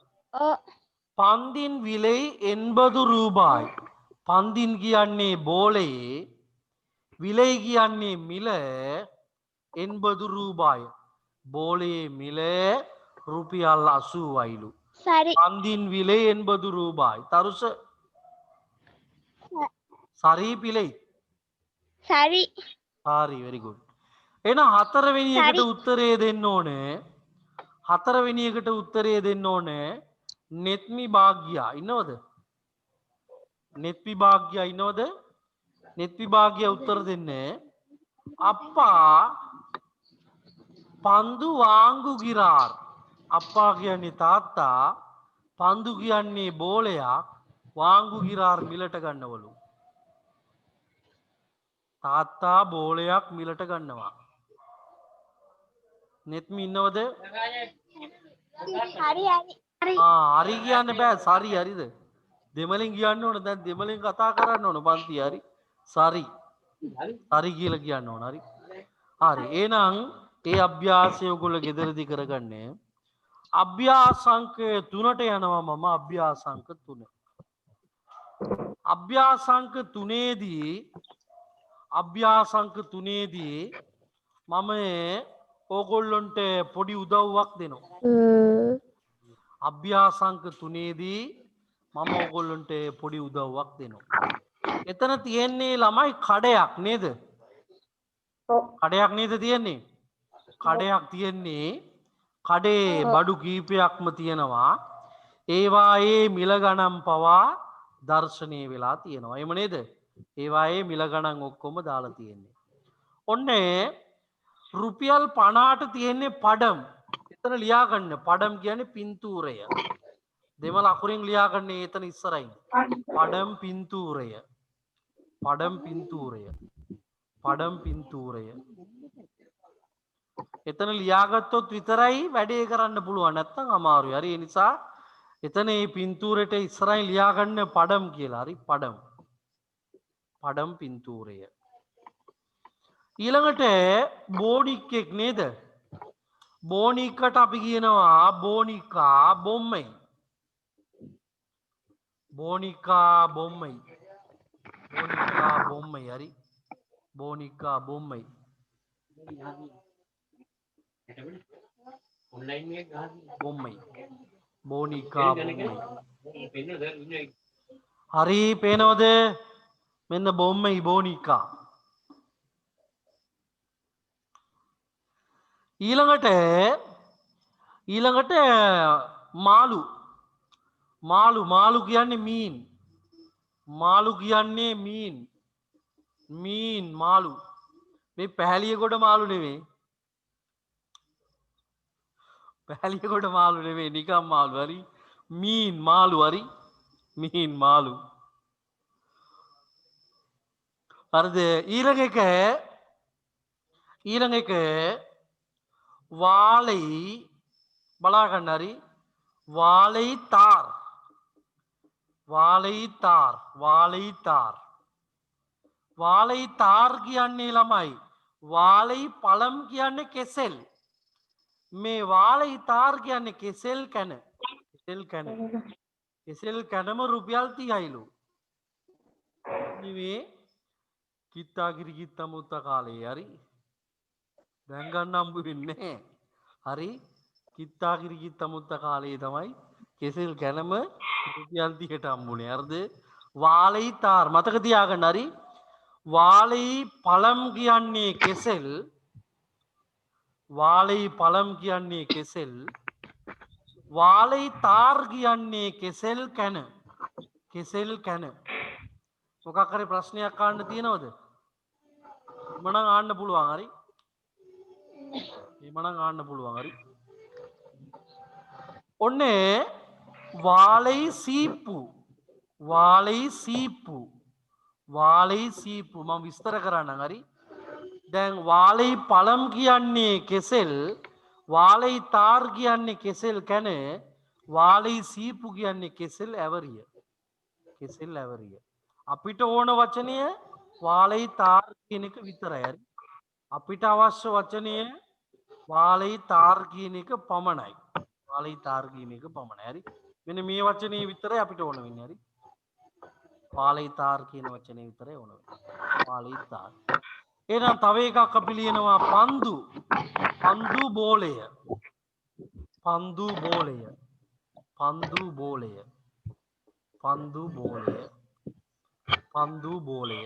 පන්දින් විලෙයි 80 රූපායි පන්දින් කියන්නේ බෝලයේ විලෙයි කියන්නේ මිල 80 රූපායි බෝලයේ මිල රුපියල් 80යිලු පන්දින් විලෙයි 80 රූපායි තරුස සරි පිලෙයි සරි හරි very good එහෙනම් හතරවෙනි එකට උත්තරේ දෙන්න ඕනේ නෙත්මි භාග්‍යා ඉන්නවද? නෙත්මි භාග්‍යා ඉන්නවද? නෙත්මි භාග්‍යා උත්තර දෙන්නේ අප්පා පන්දු වාංගු ගිරාර්. අප්පා කියන්නේ තාත්තා, පන්දු කියන්නේ බෝලයක්, වාංගු ගිරාර් මිලට ගන්නවලු. තාත්තා බෝලයක් මිලට ගන්නවා. නෙත්මි ඉන්නවද? හරි හරි හරි කියන්න බෑ සරි හරිද? දෙමළෙන් කියන්න ඕන දැන් දෙමළෙන් කතා කරන්න ඕන පන්ති හරි. සරි. හරි කියලා කියන්න ඕන හරි. හරි. එහෙනම් ඒ අභ්‍යාසය ඔයගොල්ලෝ ගෙදරදී කරගන්නේ. අභ්‍යාසංක 3ට යනවා මම අභ්‍යාසංක 3. අභ්‍යාසංක 3ේදී මම ඕගොල්ලොන්ට පොඩි උදව්වක් දෙනවා. අභ්‍යාසංක 3ේදී මම ඕගොල්ලොන්ට පොඩි උදව්වක් දෙනවා. එතන තියෙන්නේ ළමයි කඩයක් නේද? කඩයක් නේද තියෙන්නේ? කඩයක් තියෙන්නේ. කඩේ බඩු කීපයක්ම තියෙනවා. ඒවායේ මිල ගණන් පවා දර්ශනය වෙලා තියෙනවා. එහෙම නේද? ඒවායේ මිල ගණන් ඔක්කොම දාලා තියෙන්නේ. ඔන්න රුපියල් 50ට තියෙන්නේ පඩම්. එතන ලියා ගන්න. පඩම් කියන්නේ පින්තූරය. දෙමළ අකුරින් ලියා ගන්න එතන ඉස්සරහින්. පඩම් පින්තූරය. පඩම් පින්තූරය. පඩම් පින්තූරය. එතන ලියාගත්තොත් විතරයි වැඩේ කරන්න පුළුවන්. නැත්නම් අමාරුයි. හරි ඒ නිසා එතන මේ පින්තූරෙට ඉස්සරහින් ලියා ගන්න පඩම් කියලා. හරි පඩම්. පඩම් පින්තූරය. ඊළඟට බෝනික්ෙක් නේද? බෝනික්කට අපි කියනවා බෝනිකා බොම්මයි. බෝනිකා බොම්මයි. බෝනිකා බොම්මයි හරි. බෝනිකා බොම්මයි. බොම්මයි. බෝනිකා බොම්මයි. හරි පේනවද? මෙන්න බොම්මයි බෝනිකා. ඊළඟට මාළු. මාළු කියන්නේ මීන්. මාළු කියන්නේ මීන්. මීන් මාළු. මේ පැහැලියගොඩ මාළු නෙවෙයි. පැහැලියගොඩ මාළු නෙවෙයි නිකම් මාළු හරි. මීන් මාළු හරි. මීන් මාළු. හරිද? ඊළඟ එක වාලයි බලා ගන්න හරි. වාලයි තාර්. වාලයි තාර්. වාලයි තාර්. වාලයි තාර් කියන්නේ ළමයි. වාලයි පළම් කියන්නේ කෙසෙල්. මේ වාලයි තාර් කියන්නේ කෙසෙල් කැන. කෙසෙල් කැන. කෙසෙල් කැනම රුපියල් 30යිලු. මේ කිත්තා කිරි කිත්තා මුත්තා කාලේ හරි. දැන් ගන්න හම්බ වෙන්නේ හරි. කිත්තා කිරි කිත්තා මුත්තා කාලේ තමයි කෙසෙල් කැනම රුපියල් 30ට හම්බුනේ. හරිද? වාලයි තාර් මතක තියාගන්න හරි. වාලයි පළම් කියන්නේ කෙසෙල්. වාලයි පළම් කියන්නේ කෙසෙල්. වාලයි තාර් කියන්නේ කෙසෙල් කැන. කෙසෙල් කැන. මොකක් හරි ප්‍රශ්නයක් අහන්න තියෙනවද? මනම් අහන්න පුළුවන් හරි. මනම් අහන්න පුළුවන් හරි. ඔන්නේ වාලයි සීප්පු. වාලයි සීප්පු. වාලයි සීප්පු මම විස්තර කරන්නම් හරි. දැන් වාලයි පළම් කියන්නේ කෙසෙල්. වාලයි තාර් කියන්නේ කෙසෙල් කැන. වාලයි සීප්පු කියන්නේ කෙසෙල් ඇවරිය. කෙසෙල් ඇවරිය. අපිට ඕන වචනය වාලයි තාර් කියන එක විතරයි හරි. අපිට අවශ්‍ය වචනය වාලයි තාර් කියන එක පමණයි. වාලයි තාර් කියන එක පමණයි හරි. මෙන්න මේ වචනේ විතරයි අපිට ඕන වෙන්නේ හරි. වාලයි තාර් කියන වචනේ විතරයි ඕන වෙන්නේ. වාලයි තාර්. එහෙනම් තව එකක් අපි ලියනවා පන්දු. පන්දු බෝලය. පන්දු බෝලය. පන්දු බෝලය. පන්දු බෝලය. පන්දු බෝලය.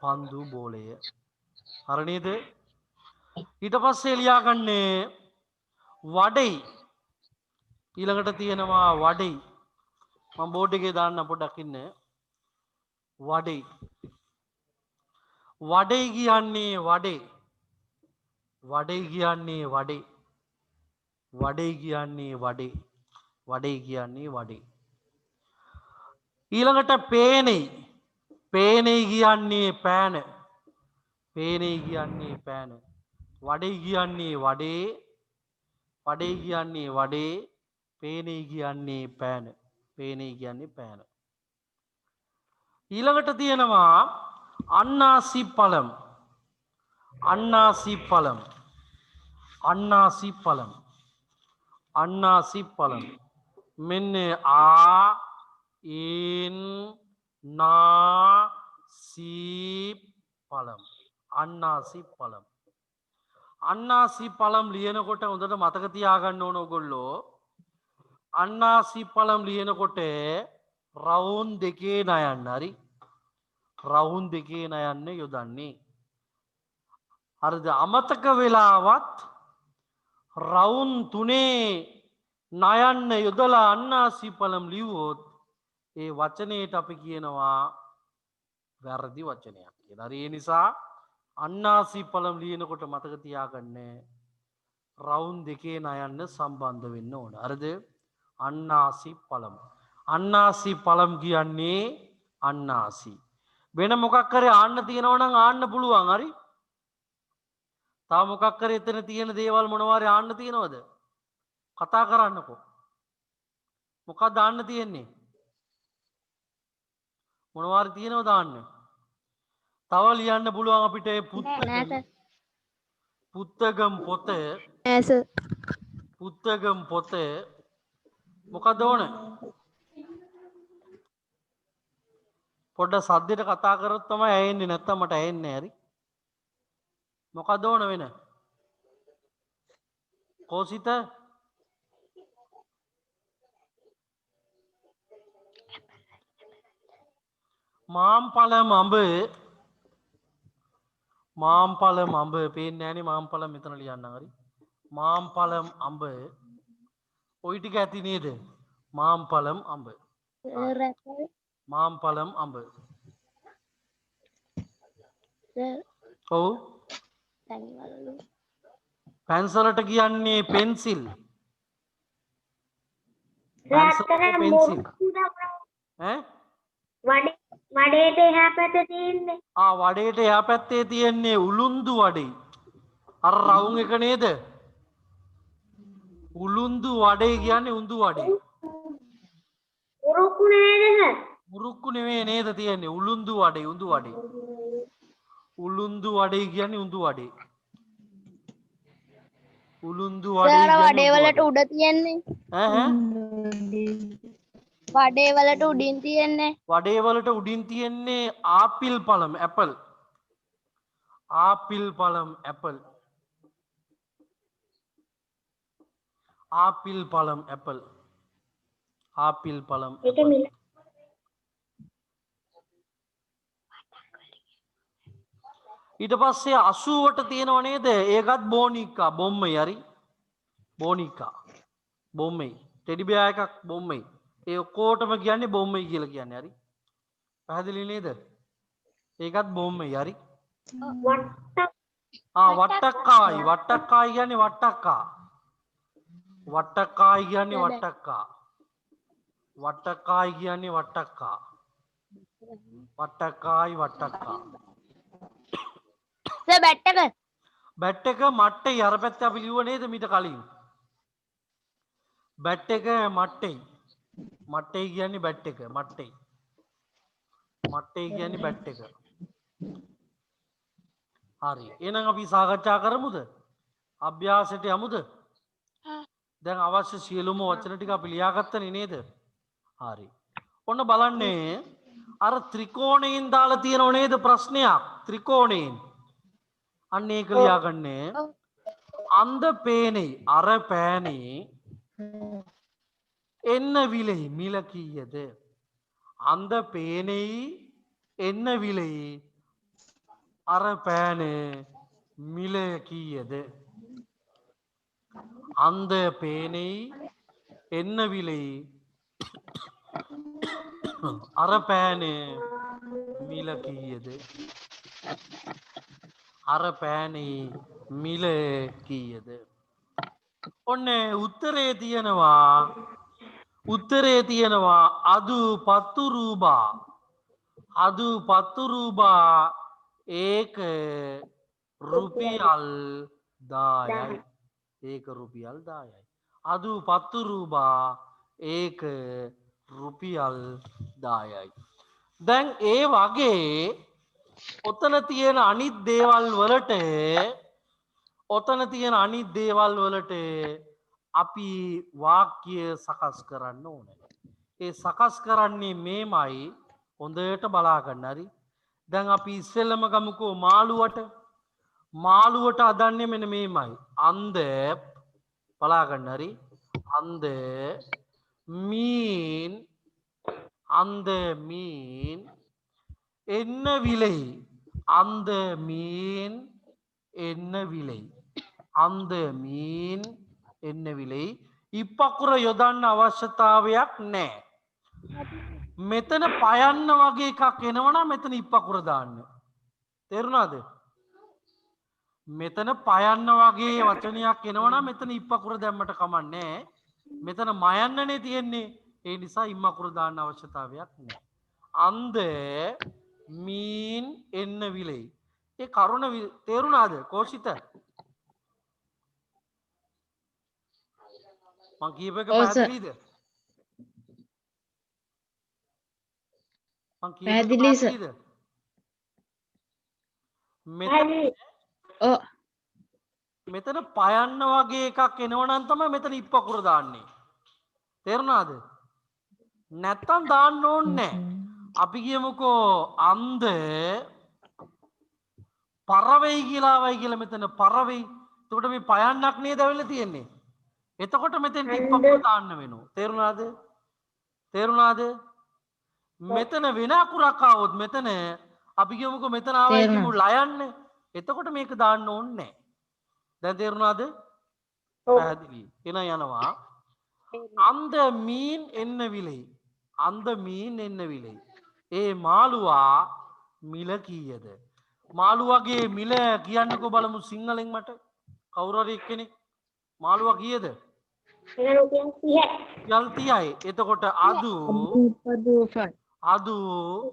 පන්දු බෝලය. හරි නේද? ඊට පස්සේ ලියා ගන්නේ වඩෙයි. ඊළඟට තියෙනවා වඩේ. මම බෝඩ් එකේ දාන්න පොඩ්ඩක් ඉන්න. වඩේ. වඩේ කියන්නේ වඩේ. වඩේ කියන්නේ වඩේ. වඩේ කියන්නේ වඩේ. වඩේ කියන්නේ වඩේ. ඊළඟට පේනේ. පේනේ කියන්නේ පෑන. පේනේ කියන්නේ පෑන. වඩේ කියන්නේ වඩේ. වඩේ කියන්නේ වඩේ. පේනේ කියන්නේ පෑන. පේනේ කියන්නේ පෑන. ඊළඟට තියෙනවා අන්නාසි පළම්. අන්නාසි පළම්. අන්නාසි පළම්. අන්නාසි පළම්. මෙන්න ආ ඉන් නා සී පළම්. අන්නාසි පළම්. අන්නාසි පළම් ලියනකොට හොඳට මතක තියාගන්න ඕන ඔයගොල්ලෝ. අන්නාසි පළම් ලියනකොට රවුන් දෙකේ නයන්න. හරි. රවුන් දෙකේ නයන්න යොදන්නේ. හරිද? අමතක වෙලාවත් රවුන් තුනේ නයන්න යොදලා අන්නාසි පළම් ලිව්වොත් ඒ වචනයට අපි කියනවා වැරදි වචනයක් කියලා. හරි. ඒ නිසා අන්නාසි පළම් ලියනකොට මතක තියාගන්න රවුන් දෙකේ නයන්න සම්බන්ධ වෙන්න ඕන. හරිද? අන්නාසි පළම්. අන්නාසි පළම් කියන්නේ අන්නාසි. වෙන මොකක් කරේ ආන්න තියෙනවා නම් ආන්න පුළුවන්. හරි. තා මොකක් කරේ එතන තියෙන දේවල් මොනවාරි ආන්න තියෙනවද? කතා කරන්නකෝ. මොකක්ද ආන්න තියෙන්නේ? මොනවාරි තියෙනවද ආන්න? තව ලියන්න පුළුවන් අපිට පුත්තගම් පොත. පුත්තගම් පොත මොකක්ද ඕන? පොඩ්ඩ සද්දෙට කතා කරොත් තමයි ඇහෙන්නේ. නැත්තම් මට ඇහෙන්නේ නැහැ. හරි. මොකක්ද ඕන වෙන? කෝසිත මාම්පලම් අඹ. මාම්පලම් අඹ පේන්නේ නැහනේ. මාම්පලම් මෙතන ලියන්න. හරි. මාම්පලම් අඹ ඔයි ටික ඇති නේද? මාම්පලම් අඹ. මාම්පලම් අඹ. ඔව්. පැන්සලට කියන්නේ පෙන්සිල්. පැන්සලට පෙන්සිල්. ඈ? වඩේට එහා පැත්තේ තියෙන්නේ. වඩේට එහා පැත්තේ තියෙන්නේ උළුන්දු වඩේ. අර රවුම් එක නේද? උළුන්දු වඩේ කියන්නේ උඳු වඩේ. මුරුක්කු නෙවෙයිද? මුරුක්කු නෙවෙයි නේද තියෙන්නේ. උළුන්දු වඩේ උඳු වඩේ. උළුන්දු වඩේ කියන්නේ උඳු වඩේ. උළුන්දු වඩේ වඩේ වලට උඩ තියෙන්නේ. වඩේ වලට උඩින් තියෙන්නේ. වඩේ වලට උඩින් තියෙන්නේ ආපිල් පළම් ඇපල්. ආපිල් පළම් ඇපල්. ආපිල් පළම් ඇපල්. ආපිල් පළම් ඇපල්. ඊට පස්සේ 80ට තියෙනව නේද? ඒකත් බෝනික්කා බොම්මයි. හරි. බෝනික්කා බොම්මයි. ටෙඩි බෙයා එකක් බොම්මයි. ඒ ඔක්කොටම කියන්නේ බොම්මයි කියලා කියන්නේ. හරි. පැහැදිලි නේද? ඒකත් බොම්මයි. හරි. වට්ටක්කායි. වට්ටක්කායි කියන්නේ වට්ටක්කා. වට්ටක්කායි කියන්නේ වට්ටක්කා. වට්ටක්කායි කියන්නේ වට්ටක්කා. වට්ටක්කායි වට්ටක්කා. බැට් එක. බැට් එක මට්ටේ. අර පැත්තේ අපි ලිව්ව නේද මීට කලින්? බැට් එක මට්ටේ. මට්ටේ කියන්නේ බැට් එක. මට්ටේ. මට්ටේ කියන්නේ බැට් එක. හරි. එහෙනම් අපි සාකච්ඡා කරමුද? අභ්‍යාසයට යමුද? දැන් අවශ්‍ය සියලුම වචන ටික අපි ලියාගත්තනේ නේද? හරි. ඔන්න බලන්නේ අර ත්‍රිකෝණයෙන් දාලා තියෙනව නේද ප්‍රශ්නයක්? ත්‍රිකෝණයෙන්. අන්න ඒක ලියාගන්නේ. අන්ද පේනේ අර පෑනේ එන්න විලෙහි මිල කීයද? අන්ද පේනෙයි එන්න විලෙහි අර පෑනේ මිල කීයද? අන්ද පේනෙයි එන්න විලයි අර පෑනේ මිල කීයද? අර පෑනේ මිල කීයද? ඔන්න උත්තරේ තියෙනවා අදු 10 රූපා. අදු 10 රූපා ඒක රුපියල් 10යි. ඒක රුපියල් 10යි. අදු 10 රූපා ඒක රුපියල් 10යි. දැන් ඒ වගේ ඔතන තියෙන අනිත් දේවල් වලට අපි වාක්‍ය සකස් කරන්න ඕනේ. ඒ සකස් කරන්නේ මේමයි හොඳට බලා ගන්න හරි. දැන් අපි ඉස්සෙල්ලම ගමුකෝ මාළුවට අදන්නේ මෙන්න මේමයි. අන්ද බලා ගන්න හරි. අන්ද මීන් එන්න විලයි. අන්ද මීන් එන්න විලයි. ඉප්පකුර යොදන්න අවශ්‍යතාවයක් නෑ. මෙතන පයන්න වගේ එකක් එනවනම් මෙතන ඉප්පකුර දාන්න. තේරුණාද? මෙතන පයන්න වගේ වචනයක් එනවනම් මෙතන ඉප්පකුර දැම්මට කමන්නේ. මෙතන මයන්නනේ තියෙන්නේ. ඒ නිසා ඉම්මකුර දාන්න අවශ්‍යතාවයක් නෑ. අන්ද මීන් එන්න විලයි. ඒ කරුණ තේරුණාද කෝෂිත? මං කියප එක පැහැදිලිද? මෙතන පයන්න වගේ එකක් එනවනම් තමයි මෙතන ඉප්පකුර දාන්නේ. තේරුණාද? නැත්තම් දාන්න ඕනේ නැහැ. අපි කියමුකෝ අන්ද පරවෙයි කියලාවයි කියලා මෙතන පරවෙයි. එතකොට මේ පයන්නක් නේද ඇවිල්ලා තියෙන්නේ. එතකොට මෙතෙන් ඉප්පකුර දාන්න වෙනවා. තේරුණාද? මෙතන වෙන අකුරක් ආවොත් මෙතන අපි කියමුකෝ මෙතන ආවයි කියමු ලයන්න. එතකොට මේක දාන්න ඕනේ නැහැ. දැන් තේරුණාද? පැහැදිලි. එන යනවා. අන්ද මීන් එන්න විලයි. ඒ මාළුවා මිල කීයද? මාළුවගේ මිල කියන්නකෝ බලමු සිංහලෙන් මට. කවුරු හරි එක්කෙනෙක් මාළුවා කීයද? රුපියල් 30යි. එතකොට අදු 30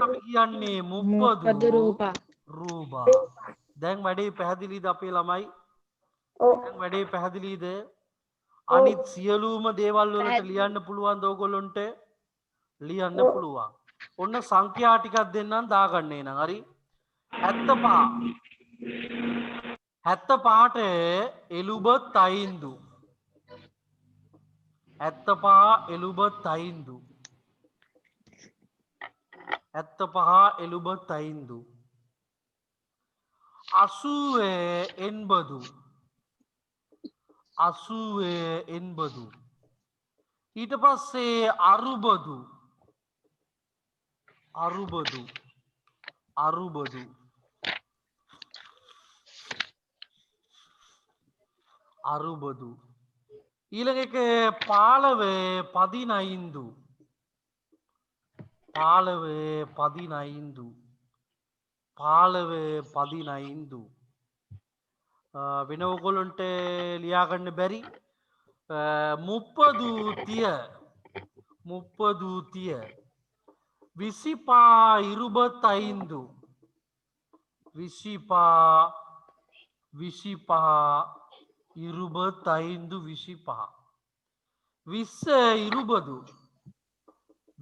අපි කියන්නේ 30 රූපා. දැන් වැඩේ පැහැදිලිද අපේ ළමයි? දැන් වැඩේ පැහැදිලිද? අනිත් සියලුම දේවල් වලට ලියන්න පුළුවන්ද ඕගොල්ලොන්ට? ලියන්න පුළුවන්. ඔන්න සංඛ්‍යා ටිකක් දෙන්නම් දාගන්න එනං. හරි? 75ට එළුබ 5. 80 ඊට පස්සේ අරුබදු 80 ඊළඟ එක 15 වෙන ඔයගොල්ලන්ට ලියා ගන්න බැරි 30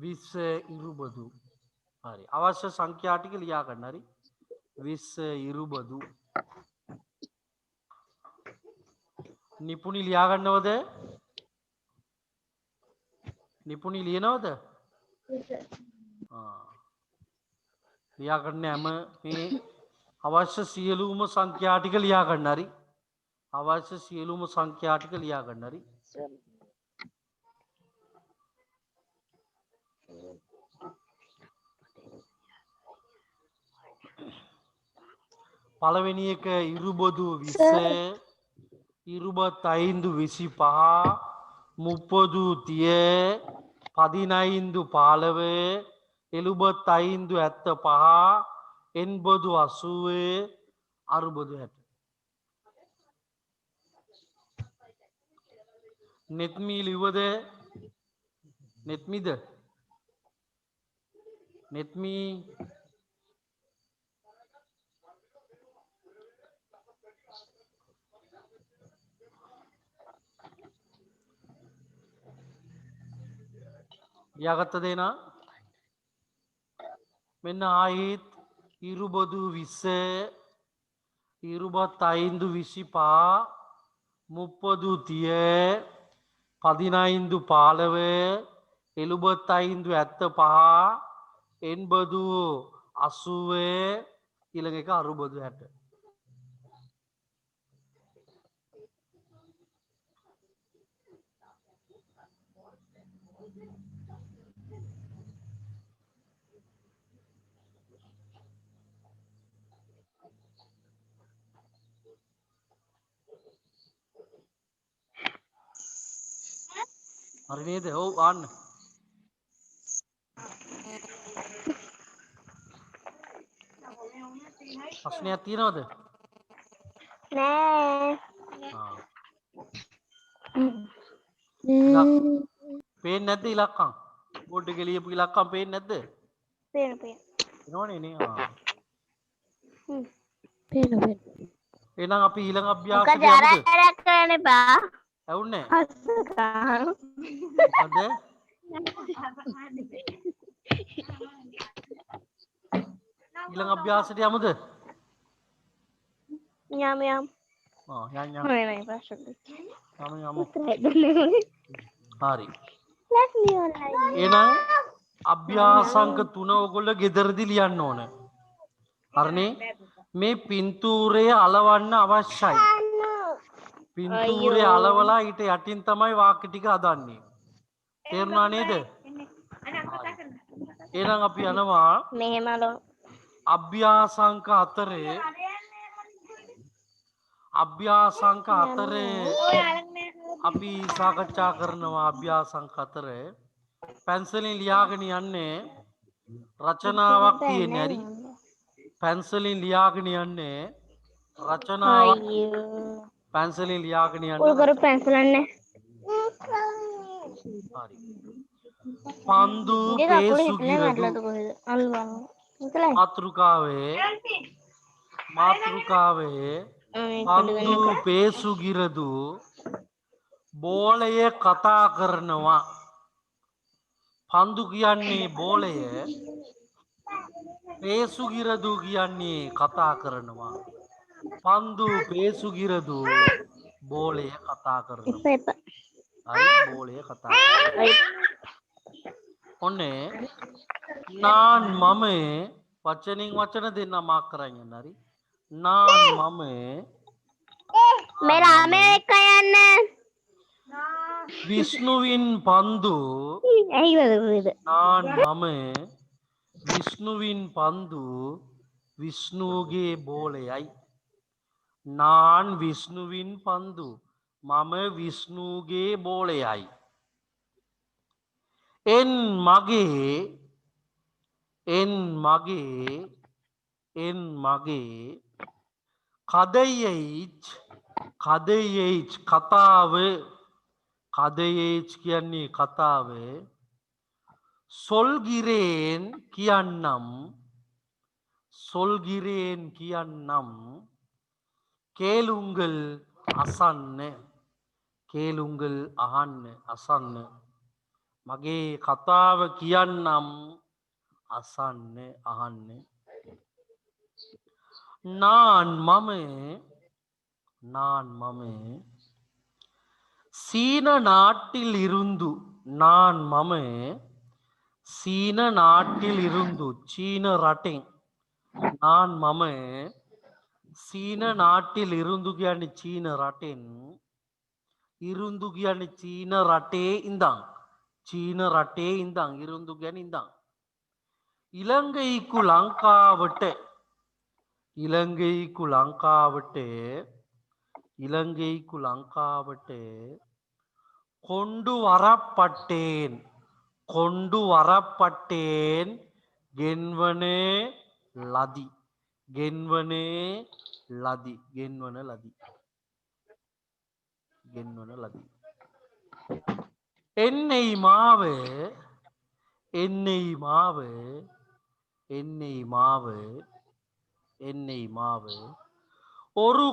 20 හරි අවශ්‍ය සංඛ්‍යා ටික ලියා ගන්න. හරි 20 නිපුණි ලියා ගන්නවද? නිපුණි ලියනවද? ලියා ගන්න හැම මේ අවශ්‍ය සියලුම සංඛ්‍යා ටික ලියා ගන්න. හරි අවශ්‍ය සියලුම සංඛ්‍යා ටික ලියා ගන්න. හරි පළවෙනි එක ඉරුබදු 20 25 முப்பது திய பதினைந்து பாலவு 75 75 80 80 60 60 නෙත්මී ලිව්වද නෙත්මිද නෙත්මී යාගත්ත දෙනා මෙන්න ආයිත් ඉරුබොදු 20 25 25 30 30 15 15 75 75 80 80 ඊළඟ එක 60 60 හරි නේද? ඔව් ආන්න. ප්‍රශ්නයක් තියෙනවද? නෑ. ආ. පේන්නේ නැද්ද ඉලක්කම්? බෝඩ් එකේ ලියපු ඉලක්කම් පේන්නේ නැද්ද? පේන පේන. එනවනේ නේ. ආ. පේන පේන. එහෙනම් අපි ඊළඟ මොකද අභ්‍යාසයට ජරා යමුද? වැඩක් කරන්න එපා. ඇවුන්නේ? අස්සකා. මොකද? ඊළඟ අභ්‍යාසයට යමුද? යම් යම්. ආ යන්න යන්න. හොය නෑ ප්‍රශ්න. යමු. හරි. let's be online. එහෙනම් අභ්‍යාසංක 3 ඔයගොල්ලෝ ගෙදරදී ලියන්න ඕන. හරිනේ? මේ පින්තූරය අලවන්න අවශ්‍යයි. පින්තූරය අලවලා ඊට යටින් තමයි වාක්‍ය ටික හදන්නේ. තේරුණා නේද? එහෙනම් අපි යනවා මෙහෙම අලෝ. අභ්‍යාසංක 4 අපි සාකච්ඡා කරනවා අභ්‍යාසංක 4 පැන්සලෙන් ලියාගෙන යන්නේ රචනාවක් තියෙන්නේ හරි පැන්සලෙන් ලියාගෙන යන්නේ රචනාවක් පැන්සලෙන් ලියාගෙන යන්නේ උල්කර පැන්සලන්නේ. හරි පන්දු පේසුගිරදු අල්ලන්න. මාතෘකාවේ පන්දු පේසුගිරදු බෝලය කතා කරනවා පන්දු කියන්නේ බෝලය පේසුගිරදු කියන්නේ කතා කරනවා පන්දු පේසුගිරදු බෝලය කතා කරනවා හරි බෝලය කතා කරනවා ඔන්නේ නාන් මම වචනින් වචන දෙන්න මාක් කරන් යන්න හරි නාන් මම මේ රාමේ එක්ක යන්න. විෂ්ණුවින් පන්දු ඇයි වද නාන් මම විෂ්ණුවින් පන්දු විෂ්ණුගේ බෝලයයි නාන් විෂ්ණුවින් පන්දු මම විෂ්ණුගේ බෝලයයි එන් මගේ කදයෙච් කතාව කදයෙච් කියන්නේ කතාව සොල්ගිරේන් කියන්නම් කේලුංගල් අසන්න මගේ කතාව කියන්නම් අහන්න නාන් මම සීන නාටිල් ඉරුන්දු චීන රටෙන් නාන් මම සීන නාටිල් ඉරුන්දු කියන්නේ චීන රටෙන් ඉරුන්දු කියන්නේ චීන රටේ ඉඳන් ඉරුන්දු කියන්නේ ඉඳන් ඉලංගයිකු ලංකාවට කොණ්ඩු වරප්පට්ටේන් කොණ්ඩු වරප්පට්ටේන් ගෙන්වනේ ලදි ගෙන්වනේ ලදි ගෙන්වන ලදි ගෙන්වන ලදි එන්නෙයි මාව එන්නෙයි මාව එන්නෙයි මාව එන්නෙයි මාව ඔරු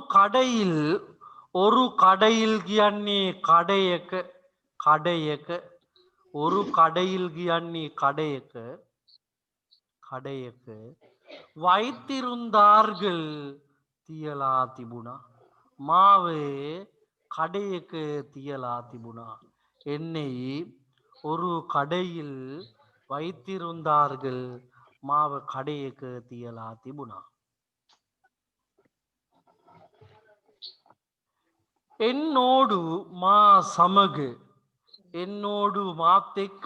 කඩයිල් කියන්නේ කඩයක කඩයක ඔරු කඩයිල් කියන්නේ කඩයක කඩයක வைத்திருந்தார்கள் තියලා තිබුණා මාවේ කඩයක තියලා තිබුණා එන්නෙයි ஒரு கடையில் வைத்திருந்தார்கள் මාව කඩයක තියලා තිබුණා එන්නෝඩු මා සමග එන්නෝඩු මාත් එක්ක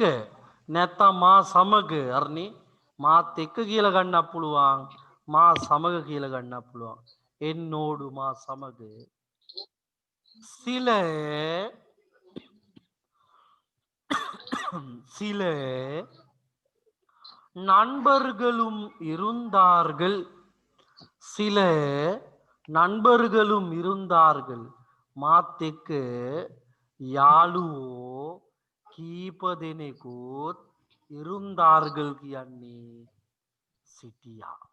නැත්තම් මා සමග අරනේ මාත් එක්ක කියලා ගන්නත් පුළුවන් මා සමග කියලා ගන්නත් පුළුවන් එන්නෝඩු මා සමග சில நண்பர்களும் இருந்தார்கள் சில நண்பர்களும் இருந்தார்கள் මාත් එක්ක යාළුවෝ කීප දෙනෙකුත් இருந்தார்கள் කියන්නේ සිටියා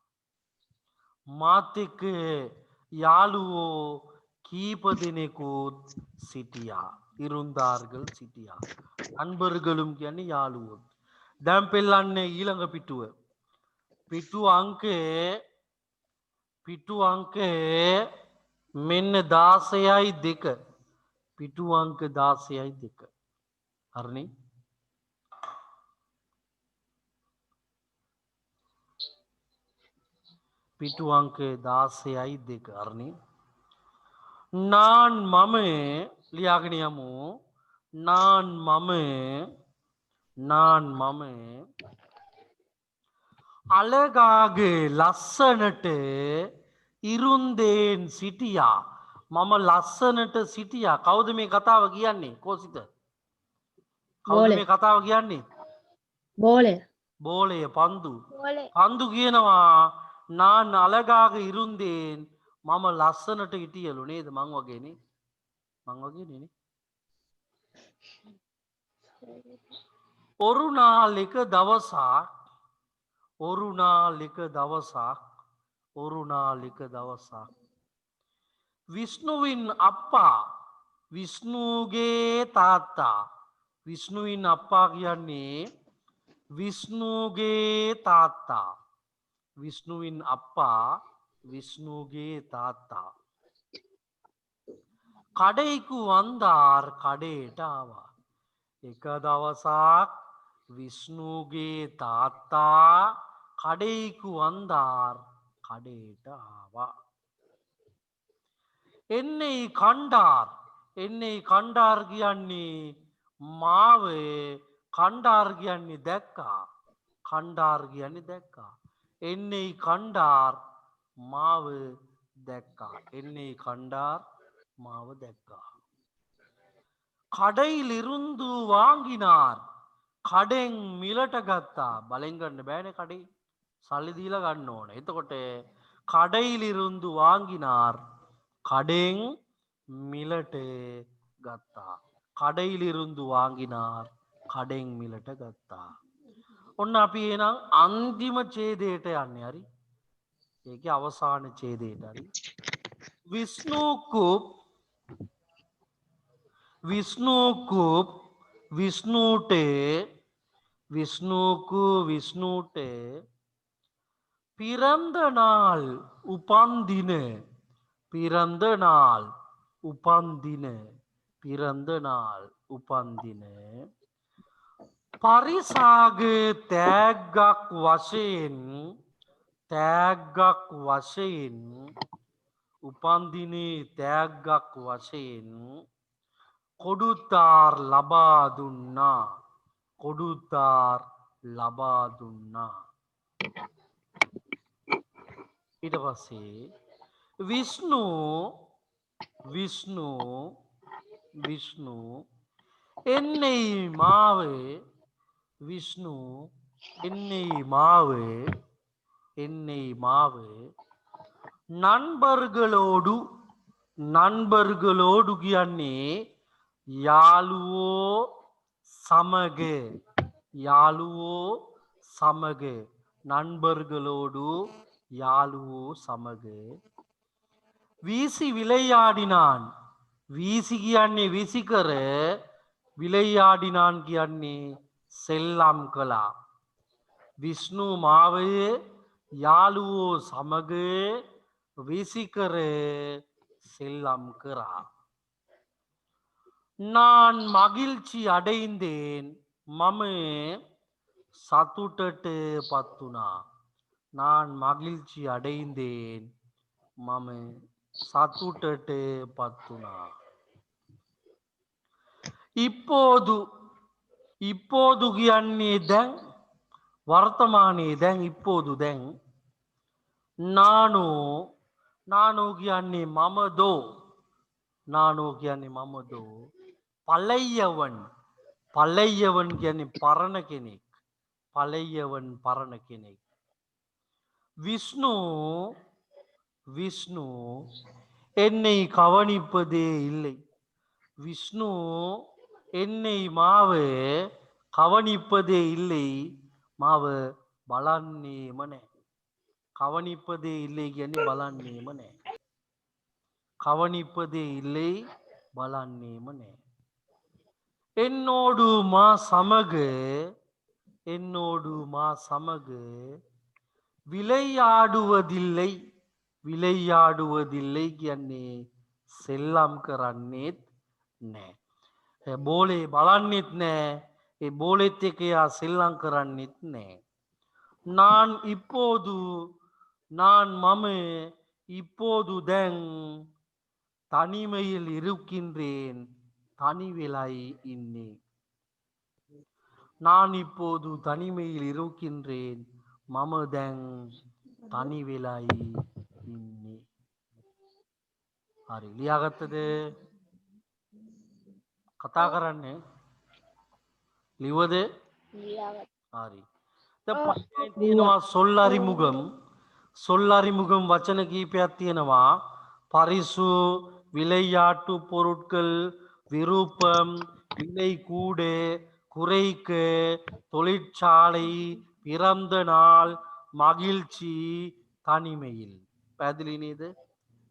මාත් එක්ක යාළුවෝ කීප දෙනෙකුත් සිටියා இருந்தார்கள் සිටියා நண்பர்களும் කියන්නේ යාළුවෝ දැන් පෙළන්නේ ඊළඟ පිටුව පිටු අංකය මෙන්න 16යි 2 පිටු අංක 16යි 2 හරිනේ පිටු අංක 16යි 2 හරිනේ நான் මම ලියාගෙන යමු நான் මම අලගාග ලස්සනට ඉරුන්දේන් සිටියා මම ලස්සනට සිටියා කවුද මේ කතාව කියන්නේ කෝසිත කවුද මේ කතාව කියන්නේ බෝලය පන්දු කියනවා நான் අලගාග ඉරුන්දේන් මම ලස්සනට හිටියලු නේද මං වගේනේ නේ ஒரு நாள் එක දවසක් විෂ්ණුවින් අප්පා විෂ්ණුගේ තාත්තා විෂ්ණුවින් අප්පා කියන්නේ විෂ්ණුගේ තාත්තා විෂ්ණුවින් අප්පා විෂ්ණුගේ තාත්තා කඩේකු වන්දාර් කඩේට ආවා එක දවසක් විෂ්ණුගේ තාත්තා කඩේකු වන්දාර් කඩේට ආවා එන්නේ කණ්ඩාර් කියන්නේ මාවේ කණ්ඩාර් කියන්නේ දැක්කා එන්නේ කණ්ඩාර් මාව දැක්කා කඩයිලිරුන්දු වාංගිනාර් කඩෙන් මිලට ගත්තා බලෙන් ගන්න බෑනේ කඩේ සල්ලි දීලා ගන්න ඕන එතකොට කඩයිලිරුන්දු වාංගිනාර් කඩෙන් මිලට ගත්තා කඩයිලිරුන්දු වාංගිනාර් කඩෙන් මිලට ගත්තා ඔන්න අපි එහෙනම් අන්තිම ඡේදයට යන්නේ හරි ඒකේ අවසාන ඡේදයට හරි விஷ்ணுவுக்கு பிறந்த நாள் උපන්දින පරිසාග තෑග්ගක් වශයෙන් උපන්දිනේ තෑග්ගක් වශයෙන් කොඩුතාර් ලබා දුන්නා ඊට පස්සේ විෂ්ණු என்னை மாவு விஷ்ணு என்னை மாவு என்னை மாவு නන්බර්ගලෝඩු නන්බර්ගලෝඩු කියන්නේ යාළුවෝ සමග යාළුවෝ සමග நண்பர்களோடு யாළුவோ සමග வீசி விளையாடினான் வீசி කියන්නේ විසි කර විளையாடினான் කියන්නේ සෙල්ලම් කළා විෂ්ණු මාවය යාළුවෝ සමග විසිකර செல்லம் කරා நான் மகிழ்ச்சி அடைந்தேன் මම සතුටට පත් වුණා நான் மகிழ்ச்சி அடைந்தேன் මම සතුටට පත් වුණා இப்போது කියන්නේ දැන් වර්තමානයේ දැන් இப்போது දැන් நானோ කියන්නේ මමදෝ நானோ කියන්නේ මමදෝ පළයවන් කියන්නේ පරණ කෙනෙක් පළයවන් පරණ කෙනෙක් விஷ்ணு என்னை கவனிப்பதே இல்லை விஷ்ணு என்னை மாவு கவனிப்பதே இல்லை மாவு බලන්නේම නැහැ கவனிப்பதே இல்லை කියන්නේ බලන්නේම නැහැ கவனிப்பதே இல்லை බලන්නේම නැහැ என்னோடு மா சமக விளையாடுவதில்லை කියන්නේ සෙල්ලම් කරන්නේත් නැහැ බෝලේ බලන්නෙත් නැහැ ඒ බෝලෙත් එක්ක යා සෙල්ලම් කරන්නෙත් නැහැ நான் இப்போது දැන් தனிமையில் இருக்கின்றேன் தனி වෙලයි ඉන්නේ நான் இப்போது தனிமையில் இருக்கின்றேன் මම දැන් තනි වෙලයි ඉන්නේ හරි ලියාගත්තද කතා කරන්නේ ලිව්වද හරි දැන් තියෙනවා சொல்லறிமுகம் වචන කීපයක් තියෙනවා பரிசு விளையாட்டு பொருட்கள் விருப்பம் விலை கூடு குறைக்கு தொழிற்சாலை பிறந்த நாள் மகிழ்ச்சி තනිමෙයිල් පැහැදිලි නේද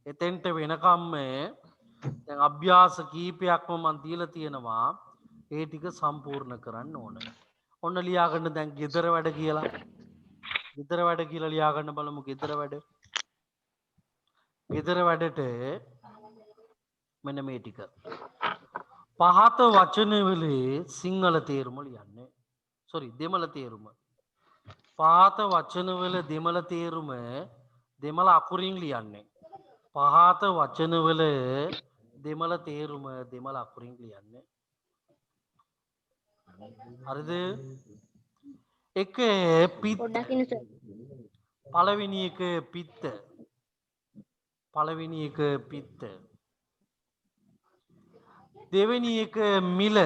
එතෙන්ට වෙනකම්ම දැන් අභ්‍යාස කීපයක්ම මම දීලා තියෙනවා ඒ ටික සම්පූර්ණ කරන්න ඕන ඔන්න ලියා ගන්න දැන් ගෙදර වැඩ කියලා ලියා ගන්න බලමු ගෙදර වැඩට මෙන්න මේ ටික පහත වචනවල සිංහල තේරුම ලියන්න දෙමළ තේරුම පහත වචනවල දෙමළ තේරුම දෙමළ අකුරින් ලියන්නේ පහත වචනවල දෙමළ තේරුම දෙමළ අකුරින් ලියන්නේ හරිද එක පිත්ත පළවෙනි එක පිත්ත දෙවෙනි එක මිල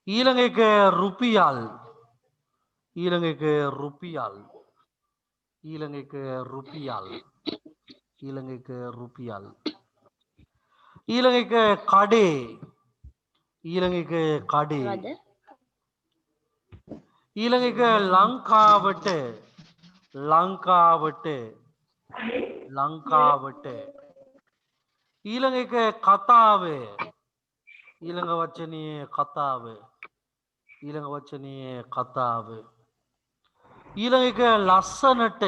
ඊළඟ එක රුපියල් ඊළඟ එක කඩේ ඊළඟ එක ලංකාවට ඊළඟ එක කතාව ඊළඟ වචනයේ කතාව ඊළඟ එක ලස්සනට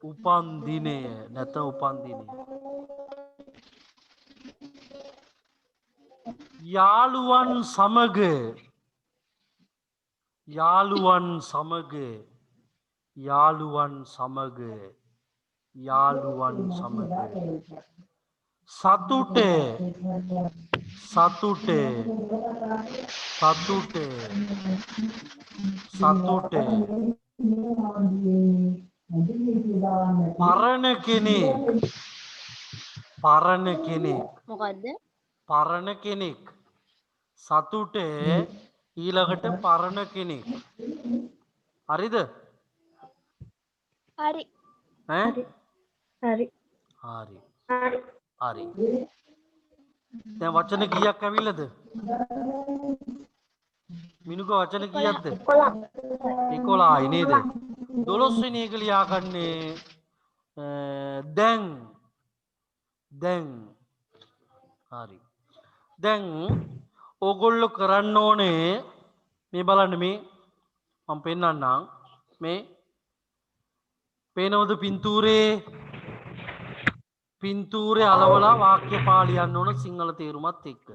උපන්දිනය නැත්නම් උපන්දිනය යාළුවන් සමග සතුටේ සතුටේ සතුටේ සතුටේ පරණ කෙනෙක් පරණ කෙනෙක් මොකද්ද? පරණ කෙනෙක් සතුටේ ඊළඟට පරණ කෙනෙක් හරිද හරි. ඈ හරි. හරි හරි දැන් වචන කීයක් ඇවිල්ලාද මිනුක වචන කීයක්ද 11යි නේද 12 වෙනි එක ලියා ගන්නේ දැන් දැන් හරි දැන් ඕගොල්ලෝ කරන්න ඕනේ මේ බලන්න මේ මම පෙන්නන්නම් මේ පේනවද පින්තූරේ අලවලා වාක්‍ය පාලියන්න ඕන සිංහල තේරුමත් එක්ක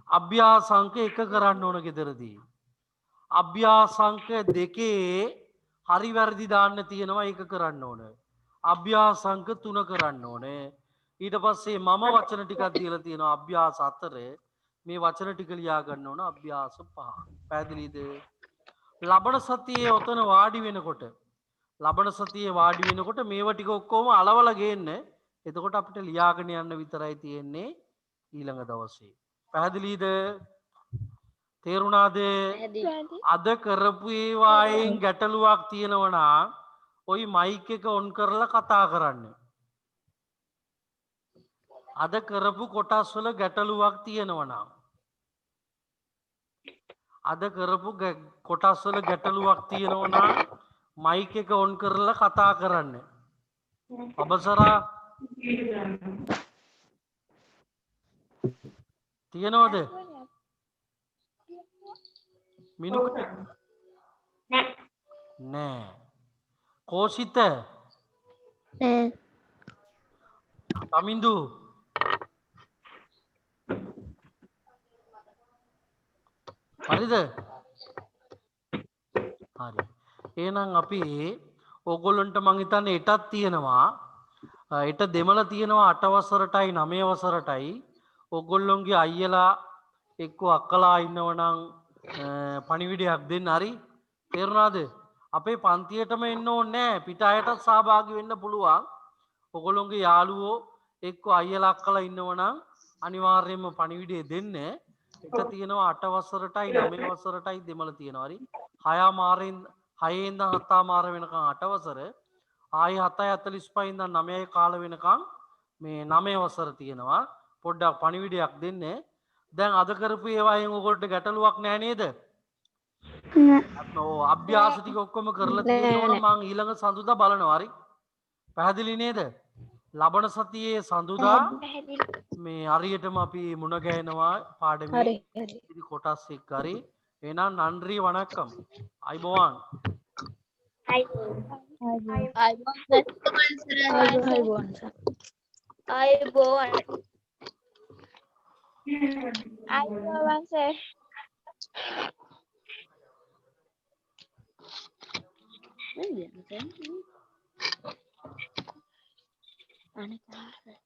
අභ්‍යාසංක 1 කරන්න ඕන ගෙදරදී අභ්‍යාසංක 2 හරි වැරදි දාන්න තියෙනවා ඒක කරන්න ඕන අභ්‍යාසංක 3 කරන්න ඕනේ ඊට පස්සේ මම වචන ටිකක් දීලා තියෙනවා අභ්‍යාස 4 මේ වචන ටික ලියා ගන්න ඕන අභ්‍යාස 5 පැහැදිලිද ලබන සතියේ ඔතන වාඩි වෙනකොට මේවා ටික ඔක්කොම අලවලා ගේන්න එතකොට අපිට ලියාගෙන යන්න විතරයි තියෙන්නේ ඊළඟ දවසේ පැහැදිලිද තේරුණාද අද කරපු ඒවායින් ගැටලුවක් තියෙනවා නම් ওই මයික් එක ඔන් කරලා කතා කරන්න අද කරපු කොටස් වල ගැටලුවක් තියෙනවා නම් මයික් එක ඔන් කරලා කතා කරන්න අබසරා තියෙනවද මිනුක නෑ කෝසිත අමින්දු හරිද හරි එහෙනම් අපි ඕගොල්ලන්ට මං හිතන්නේ එටක් තියෙනවා එට දෙමළ තියෙනවා 8 වසරටයි 9 වසරටයි ඕගොල්ලොන්ගේ අයියලා එක්ක අක්කලා ඉන්නවනම් පණිවිඩයක් දෙන්න හරි තේරුණාද අපේ පන්තියටම එන්න ඕනේ නැහැ පිට අයටත් සහභාගී වෙන්න පුළුවන් ඕගොල්ලොන්ගේ යාළුවෝ එක්ක අයියලා අක්කලා ඉන්නවනම් අනිවාර්යයෙන්ම පණිවිඩය දෙන්න එක තියෙනවා 8 වසරටයි 9 වසරටයි දෙමළ තියෙනවා හරි 6 මාරෙන් 6 ඉඳන් 7 මාර වෙනකන් 8 වසර ආයි 7:45 ඉඳන් 9 කාල වෙනකන් මේ 9 වසර තියෙනවා පොඩ්ඩක් පණිවිඩයක් දෙන්න දැන් අද කරපු ඒවායින් ඔයගොල්ලන්ට ගැටලුවක් නැහැ නේද ඔව් අභ්‍යාස ටික ඔක්කොම කරලා තියෙනවනම් මං ඊළඟ සඳුදා බලනවා හරි පැහැදිලි නේද ලබන සතියේ සඳුදා මේ හරියටම අපි මුණ ගැහෙනවා පාඩමේ ඉතිරි කොටස් එක්ක හරි එහෙනම් නන්රි වණක්කම් අයිබෝවන් අයිබෝවන් සර් අනේ